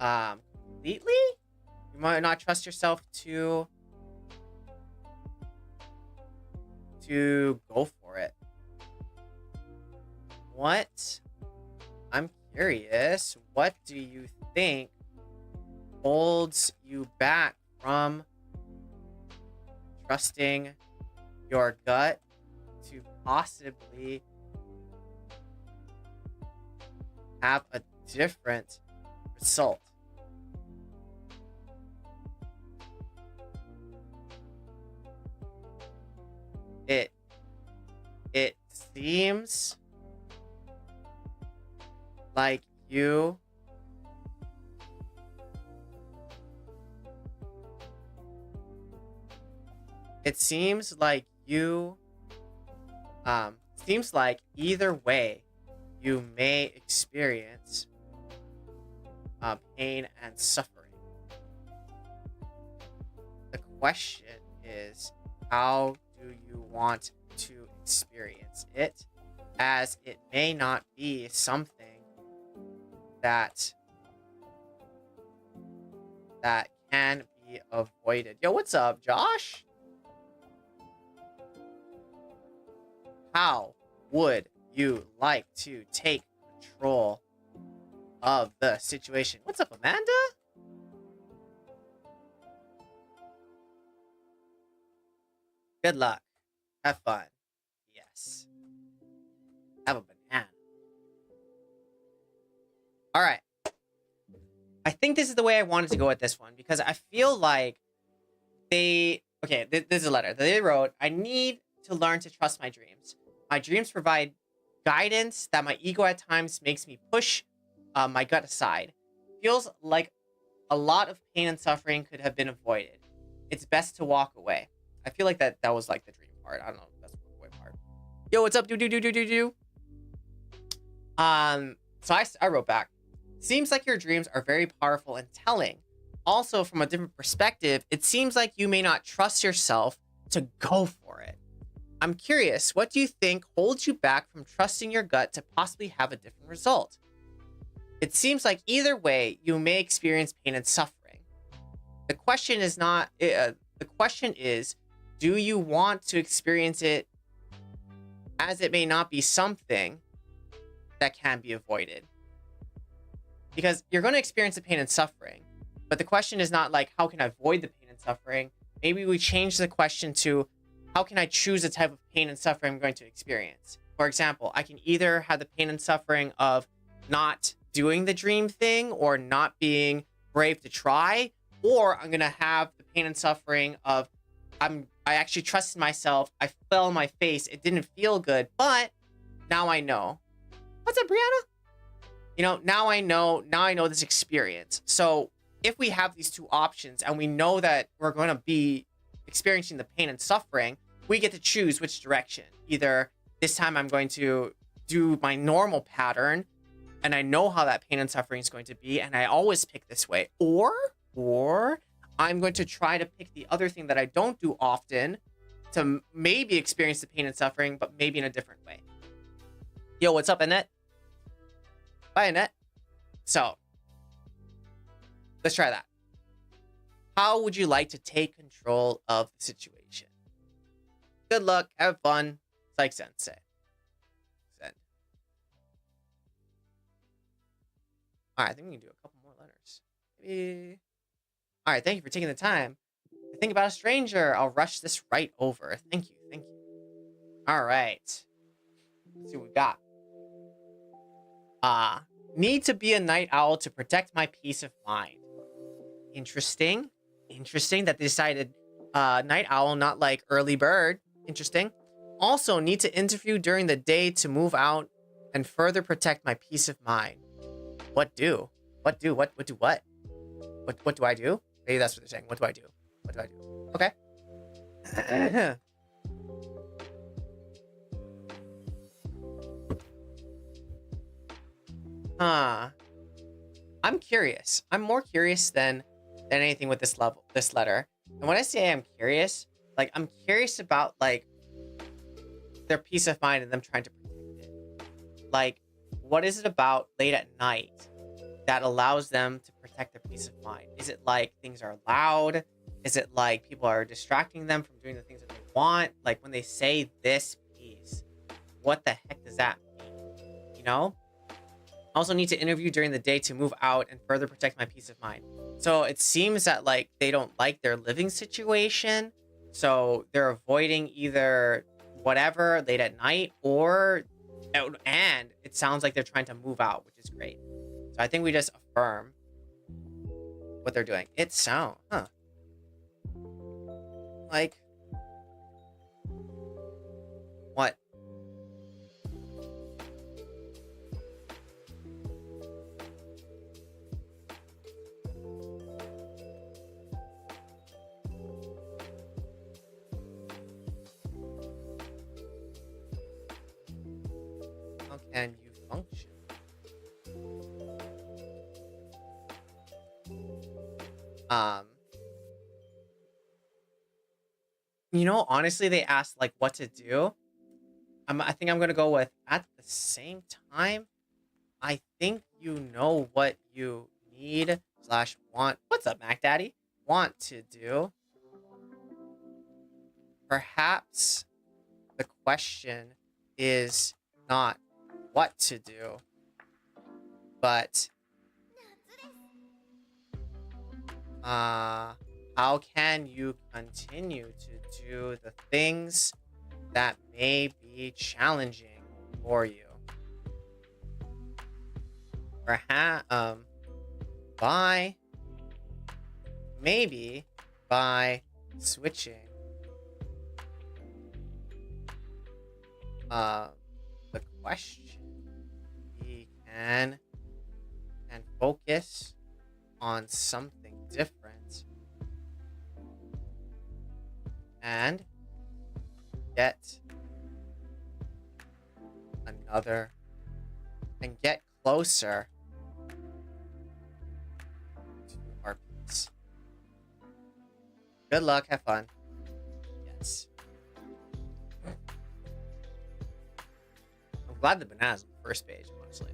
completely. You might not trust yourself to go for it. What? I'm curious. What do you think holds you back from trusting your gut to possibly have a different result? It seems like you seems like either way you may experience pain and suffering. The question is, how do you want to experience it, as it may not be something that can be avoided. Yo, what's up, Josh? How would you like to take control of the situation? What's up, Amanda? Good luck. Have fun. Yes. Have a banana. All right. I think this is the way I wanted to go with this one, because I feel like this is a letter that they wrote. I need to learn to trust my dreams. My dreams provide guidance that my ego at times makes me push my gut aside. Feels like a lot of pain and suffering could have been avoided. It's best to walk away. I feel like that was like the dream part. I don't know if that's the walk away part. Yo, what's up? Do. So I wrote back. Seems like your dreams are very powerful and telling. Also, from a different perspective, it seems like you may not trust yourself to go for it. I'm curious, what do you think holds you back from trusting your gut to possibly have a different result? It seems like either way, you may experience pain and suffering. The question is, do you want to experience it, as it may not be something that can be avoided. Because you're going to experience the pain and suffering. But the question is not like, how can I avoid the pain and suffering? Maybe we change the question to, how can I choose the type of pain and suffering I'm going to experience? For example, I can either have the pain and suffering of not doing the dream thing or not being brave to try, or I'm going to have the pain and suffering of I actually trusted myself. I fell on my face. It didn't feel good, but now I know. What's up, Brianna? You know, now I know this experience. So if we have these two options and we know that we're going to be experiencing the pain and suffering, we get to choose which direction. Either this time I'm going to do my normal pattern and I know how that pain and suffering is going to be and I always pick this way, or I'm going to try to pick the other thing that I don't do often to maybe experience the pain and suffering, but maybe in a different way. Yo, what's up, Annette? Bye, Annette. So, let's try that. How would you like to take control of the situation? Good luck. Have fun. Psych Sensei. Send. All right, I think we can do a couple more letters. Maybe. All right, thank you for taking the time to think about a stranger. I'll rush this right over. Thank you, thank you. All right. Let's see what we got. Need to be a night owl to protect my peace of mind. Interesting. Interesting that they decided night owl, not like early bird. Interesting. Also, need to interview during the day to move out and further protect my peace of mind. What do? What do? What do what? What do I do? Maybe that's what they're saying. What do I do? What do I do? Okay. I'm curious. I'm more curious than anything with this letter. And when I say I'm curious, like I'm curious about like their peace of mind and them trying to protect it. Like, what is it about late at night that allows them to protect their peace of mind? Is it like things are loud? Is it like people are distracting them from doing the things that they want? Like when they say this piece, what the heck does that mean? You know? Also need to interview during the day to move out and further protect my peace of mind. So it seems that like they don't like their living situation. So they're avoiding either whatever late at night or, and it sounds like they're trying to move out, which is great. So I think we just affirm what they're doing. It sound, like, what? How can you function? You know, honestly, they asked like what to do. I think I'm gonna go with at the same time. I think you know what you need / want. What's up, Mac Daddy? Want to do. Perhaps the question is not what to do, but how can you continue to do the things that may be challenging for you? Perhaps maybe by switching the question, we can focus on something different and get closer to our peace. Good luck, have fun. Yes. I'm glad the banana's on the first page, honestly.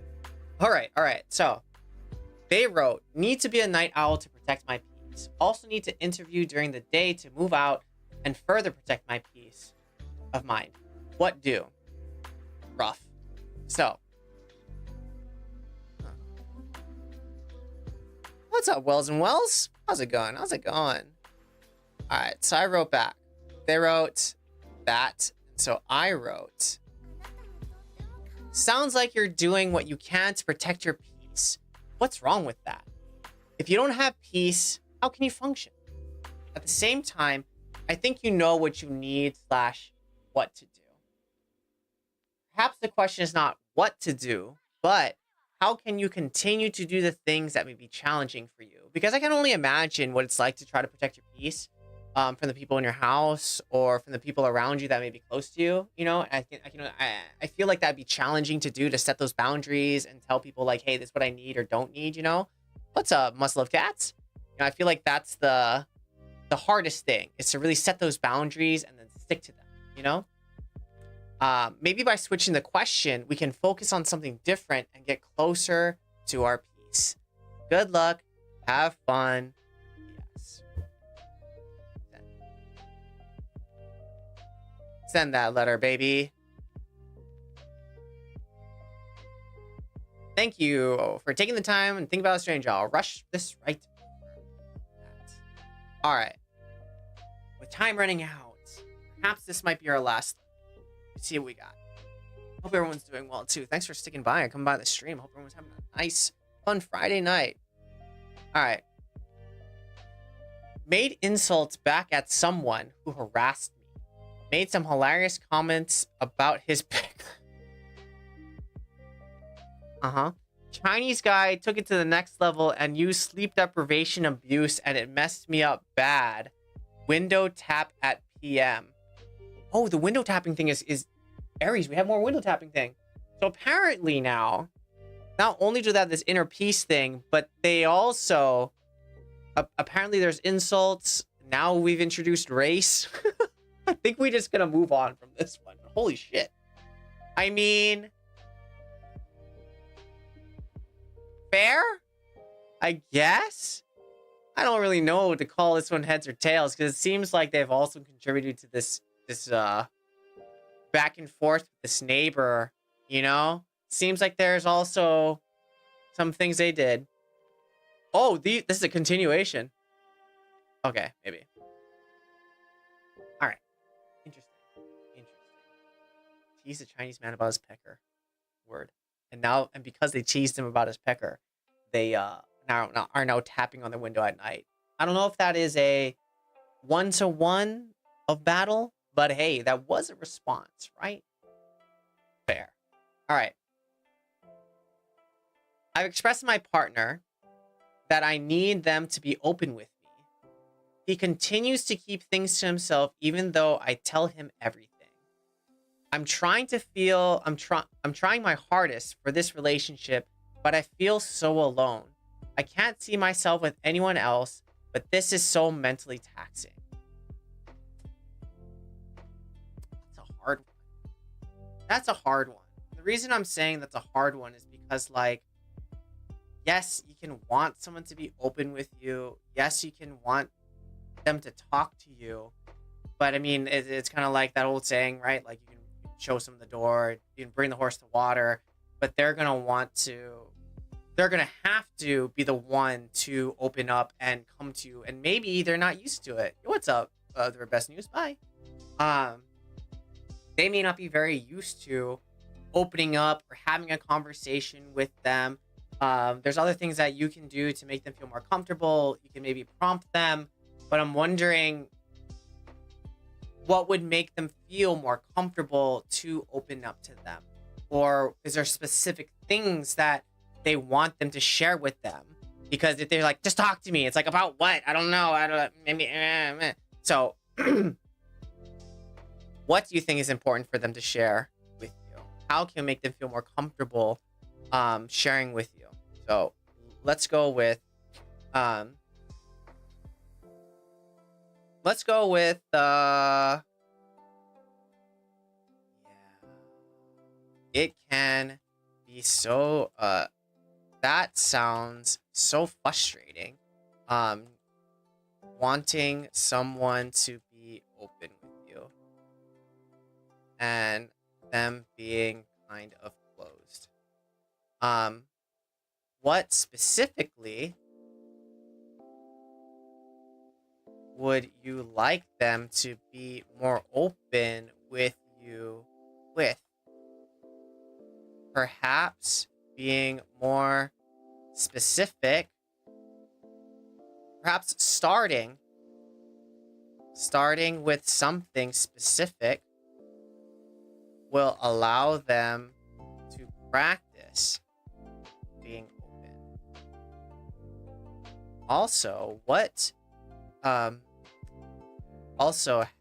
All right. So they wrote, need to be a night owl to protect my peace. Also need to interview during the day to move out and further protect my peace of mind. What do? Rough. So What's up, Wells and Wells? How's it going? How's it going? All right, so I wrote back. They wrote that. So I wrote, sounds like you're doing what you can to protect your peace. What's wrong with that? If you don't have peace, how can you function? At the same time, I think you know what you need / what to do. Perhaps the question is not what to do, but how can you continue to do the things that may be challenging for you? Because I can only imagine what it's like to try to protect your peace from the people in your house or from the people around you that may be close to you. You know, I feel like that'd be challenging to do, to set those boundaries and tell people like, hey, this is what I need or don't need. You know, what's up, Must Love Cats? You know, I feel like that's the hardest thing, is to really set those boundaries and then stick to them. You know. Maybe by switching the question, we can focus on something different and get closer to our peace. Good luck. Have fun. Yes. Send that letter, baby. Thank you for taking the time and think about a stranger. I'll rush this right over. All right. With time running out, perhaps this might be our last. Let's see what we got. Hope everyone's doing well too. Thanks for sticking by and coming by the stream. Hope everyone's having a nice, fun Friday night. All right. Made insults back at someone who harassed me. Made some hilarious comments about his pick. Chinese guy took it to the next level and used sleep deprivation abuse, and it messed me up bad. Window tap at PM. Oh, the window tapping thing is Aries. We have more window tapping thing. So apparently now, not only do they have this inner peace thing, but they also, apparently there's insults. Now we've introduced race. I think we're just gonna move on from this one. Holy shit. I mean, fair, I guess. I don't really know what to call this one, heads or tails, because it seems like they've also contributed to this back and forth with this neighbor, you know? Seems like there's also some things they did. Oh, this is a continuation. Okay, maybe. All right. Interesting. Teased a Chinese man about his pecker. Word. And because they teased him about his pecker, they are now tapping on the window at night. I don't know if that is a one-to-one of battle, but hey, that was a response, right? Fair. All right. I've expressed to my partner that I need them to be open with me. He continues to keep things to himself even though I tell him everything. I'm trying my hardest for this relationship, but I feel so alone. I can't see myself with anyone else, but this is so mentally taxing. That's a hard one. The reason I'm saying that's a hard one is because, like, yes, you can want someone to be open with you. Yes, you can want them to talk to you. But I mean, it's kind of like that old saying, right? Like, you can show someone the door, you can bring the horse to water, but they're going to have to be the one to open up and come to you. And maybe they're not used to it. What's up? Their best news. Bye. They may not be very used to opening up or having a conversation with them. There's other things that you can do to make them feel more comfortable. You can maybe prompt them, but I'm wondering what would make them feel more comfortable to open up to them? Or is there specific things that they want them to share with them? Because if they're like, just talk to me, it's like, about what? I don't know. Maybe. So what do you think is important for them to share with you? How can you make them feel more comfortable sharing with you? So let's go with yeah. It can be so that sounds so frustrating. Wanting someone to be open with you and them being kind of closed. What specifically would you like them to be more open with you with? Perhaps being more specific, perhaps starting with something specific will allow them to practice being open. Also,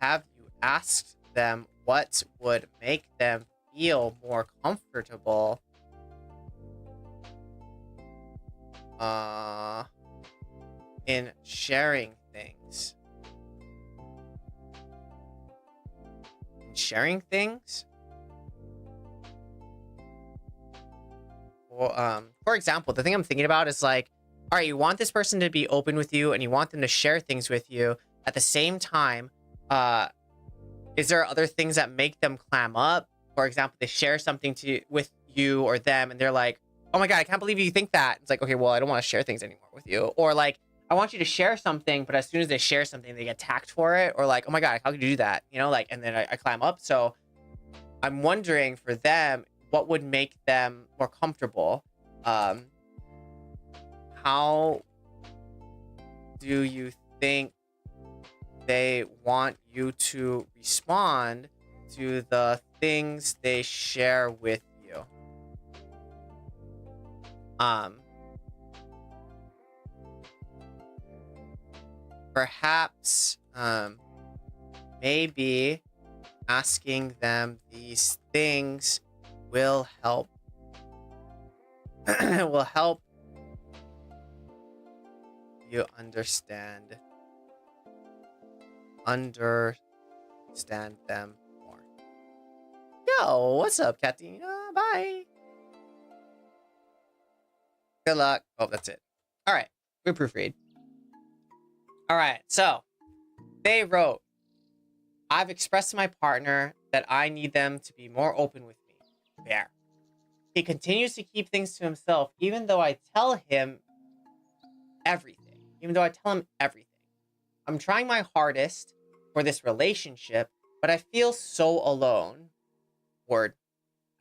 have you asked them what would make them feel more comfortable in sharing things? Well, for example, the thing I'm thinking about is like, all right, you want this person to be open with you and you want them to share things with you. At the same time, is there other things that make them clam up? For example, they share something with you or them and they're like, oh my God, I can't believe you think that. It's like, okay, well, I don't want to share things anymore with you. Or like, I want you to share something, but as soon as they share something, they get attacked for it. Or like, oh my God, how could you do that? You know, like, and then I climb up. So I'm wondering for them, what would make them more comfortable? How do you think they want you to respond to the things they share with you? Perhaps, maybe asking them these things will help will help you understand them more. Yo, what's up, Katina? Bye. Good luck. Oh, that's it. All right, we proofread. All right, so they wrote, I've expressed to my partner that I need them to be more open with me. There. He continues to keep things to himself, even though I tell him everything. I'm trying my hardest for this relationship, but I feel so alone. Word.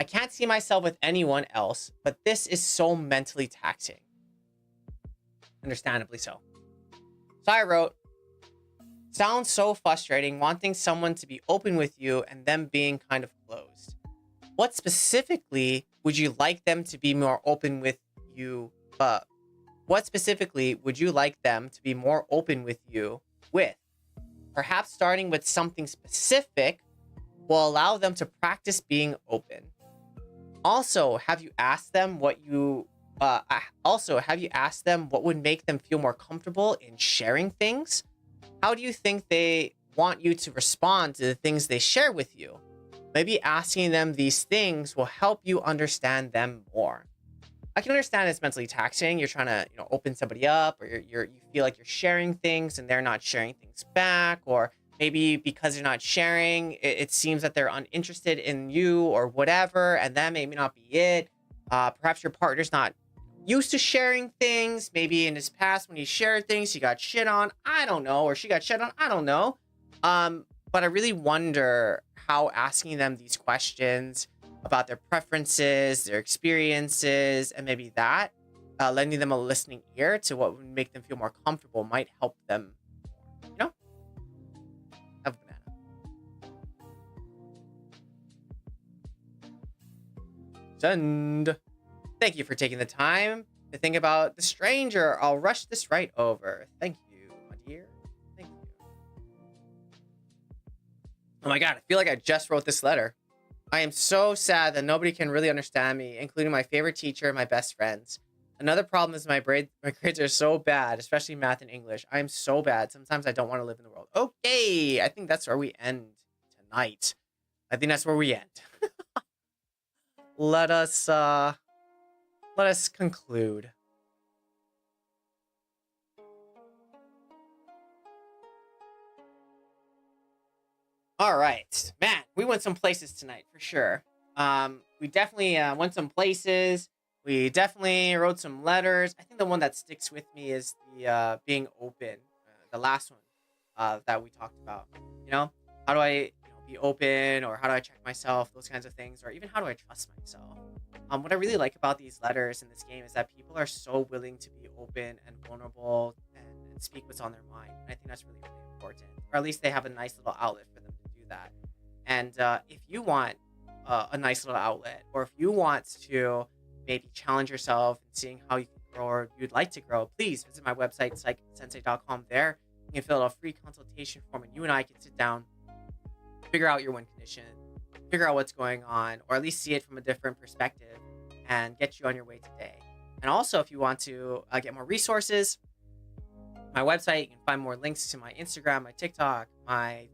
I can't see myself with anyone else, but this is so mentally taxing. Understandably so. So I wrote, sounds so frustrating wanting someone to be open with you and them being kind of closed. What specifically would you like them to be more open with you? What specifically would you like them to be more open with you with? Perhaps starting with something specific will allow them to practice being open. Also, have you asked them what would make them feel more comfortable in sharing things? How do you think they want you to respond to the things they share with you? Maybe asking them these things will help you understand them more. I can understand it's mentally taxing. You're trying to, open somebody up, or you feel like you're sharing things and they're not sharing things back, or maybe because they're not sharing, it seems that they're uninterested in you or whatever, and that may not be it. Perhaps your partner's not used to sharing things. Maybe in his past, when he shared things, he got shit on. I don't know, or she got shit on. I don't know. But I really wonder how asking them these questions about their preferences, their experiences, and maybe that, lending them a listening ear to what would make them feel more comfortable might help them more. Have a banana. Send. Thank you for taking the time to think about the stranger. I'll rush this right over. Thank you, my dear. Thank you. Oh my God, I feel like I just wrote this letter. I am so sad that nobody can really understand me, including my favorite teacher and my best friends. Another problem is my grades are so bad, especially math and English. I am so bad. Sometimes I don't want to live in the world. Okay, I think that's where we end tonight. Let us conclude. All right, man, we went some places tonight for sure. We definitely went some places. We definitely wrote some letters. I think the one that sticks with me is the being open, the last one. that we talked about. You know, how do I be open, or how do I check myself? Those kinds of things, or even how do I trust myself? What I really like about these letters in this game is that people are so willing to be open and vulnerable and speak what's on their mind. And I think that's really, really important. Or at least they have a nice little outlet for them to do that. And if you want a nice little outlet, or if you want to maybe challenge yourself and seeing how you can grow or you'd like to grow, please visit my website, psychsensei.com. There, you can fill out a free consultation form, and you and I can sit down, figure out your win condition, figure out what's going on, or at least see it from a different perspective and get you on your way today. And also, if you want to get more resources, my website, you can find more links to my Instagram, my TikTok, my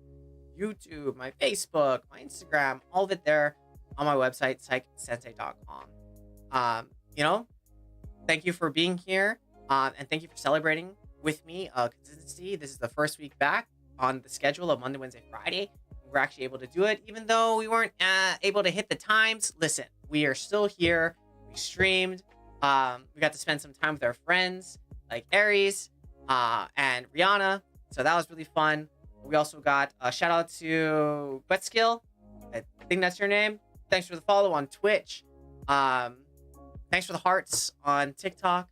YouTube, my Facebook, my Instagram, all of it there on my website, psychsensei.com. You know, thank you for being here, and thank you for celebrating with me consistency. This is the first week back on the schedule of Monday, Wednesday, Friday. We're actually able to do it, even though we weren't able to hit the times. Listen, we are still here. We streamed. We got to spend some time with our friends like Aries and Rihanna. So that was really fun. We also got a shout out to Wetskill. I think that's your name. Thanks for the follow on Twitch. Thanks for the hearts on TikTok.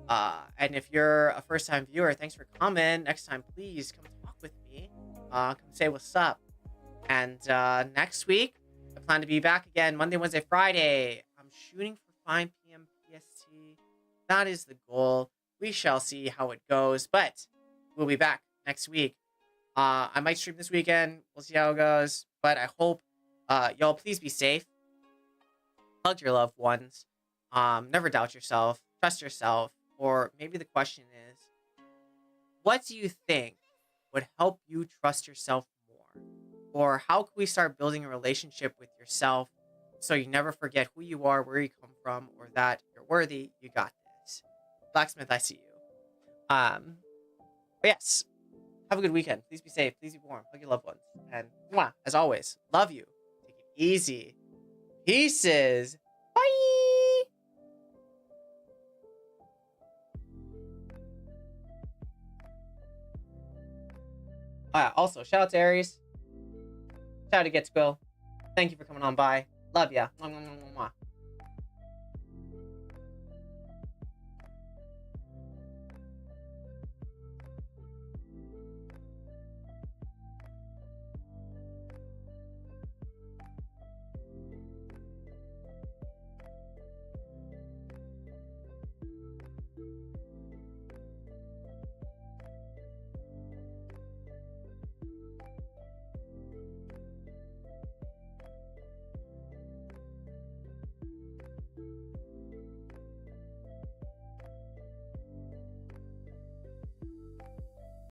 And if you're a first time viewer, thanks for coming. Next time, please come talk with me. Come say what's up. And next week, I plan to be back again Monday, Wednesday, Friday. I'm shooting for 5 p.m. PST. That is the goal. We shall see how it goes, but we'll be back next week. I might stream this weekend. We'll see how it goes. But I hope y'all please be safe. Hug your loved ones. Never doubt yourself. Trust yourself. Or maybe the question is, what do you think would help you trust yourself more? Or how can we start building a relationship with yourself so you never forget who you are, where you come from, or that you're worthy, you got this. Blacksmith, I see you. But yes, have a good weekend. Please be safe. Please be warm. Hug your loved ones. And mwah, as always, love you. Take it easy. Pieces. Bye. Also, shout out to Aries. Shout out to Get Squill. Thank you for coming on by. Love ya. Mwah, mwah, mwah, mwah.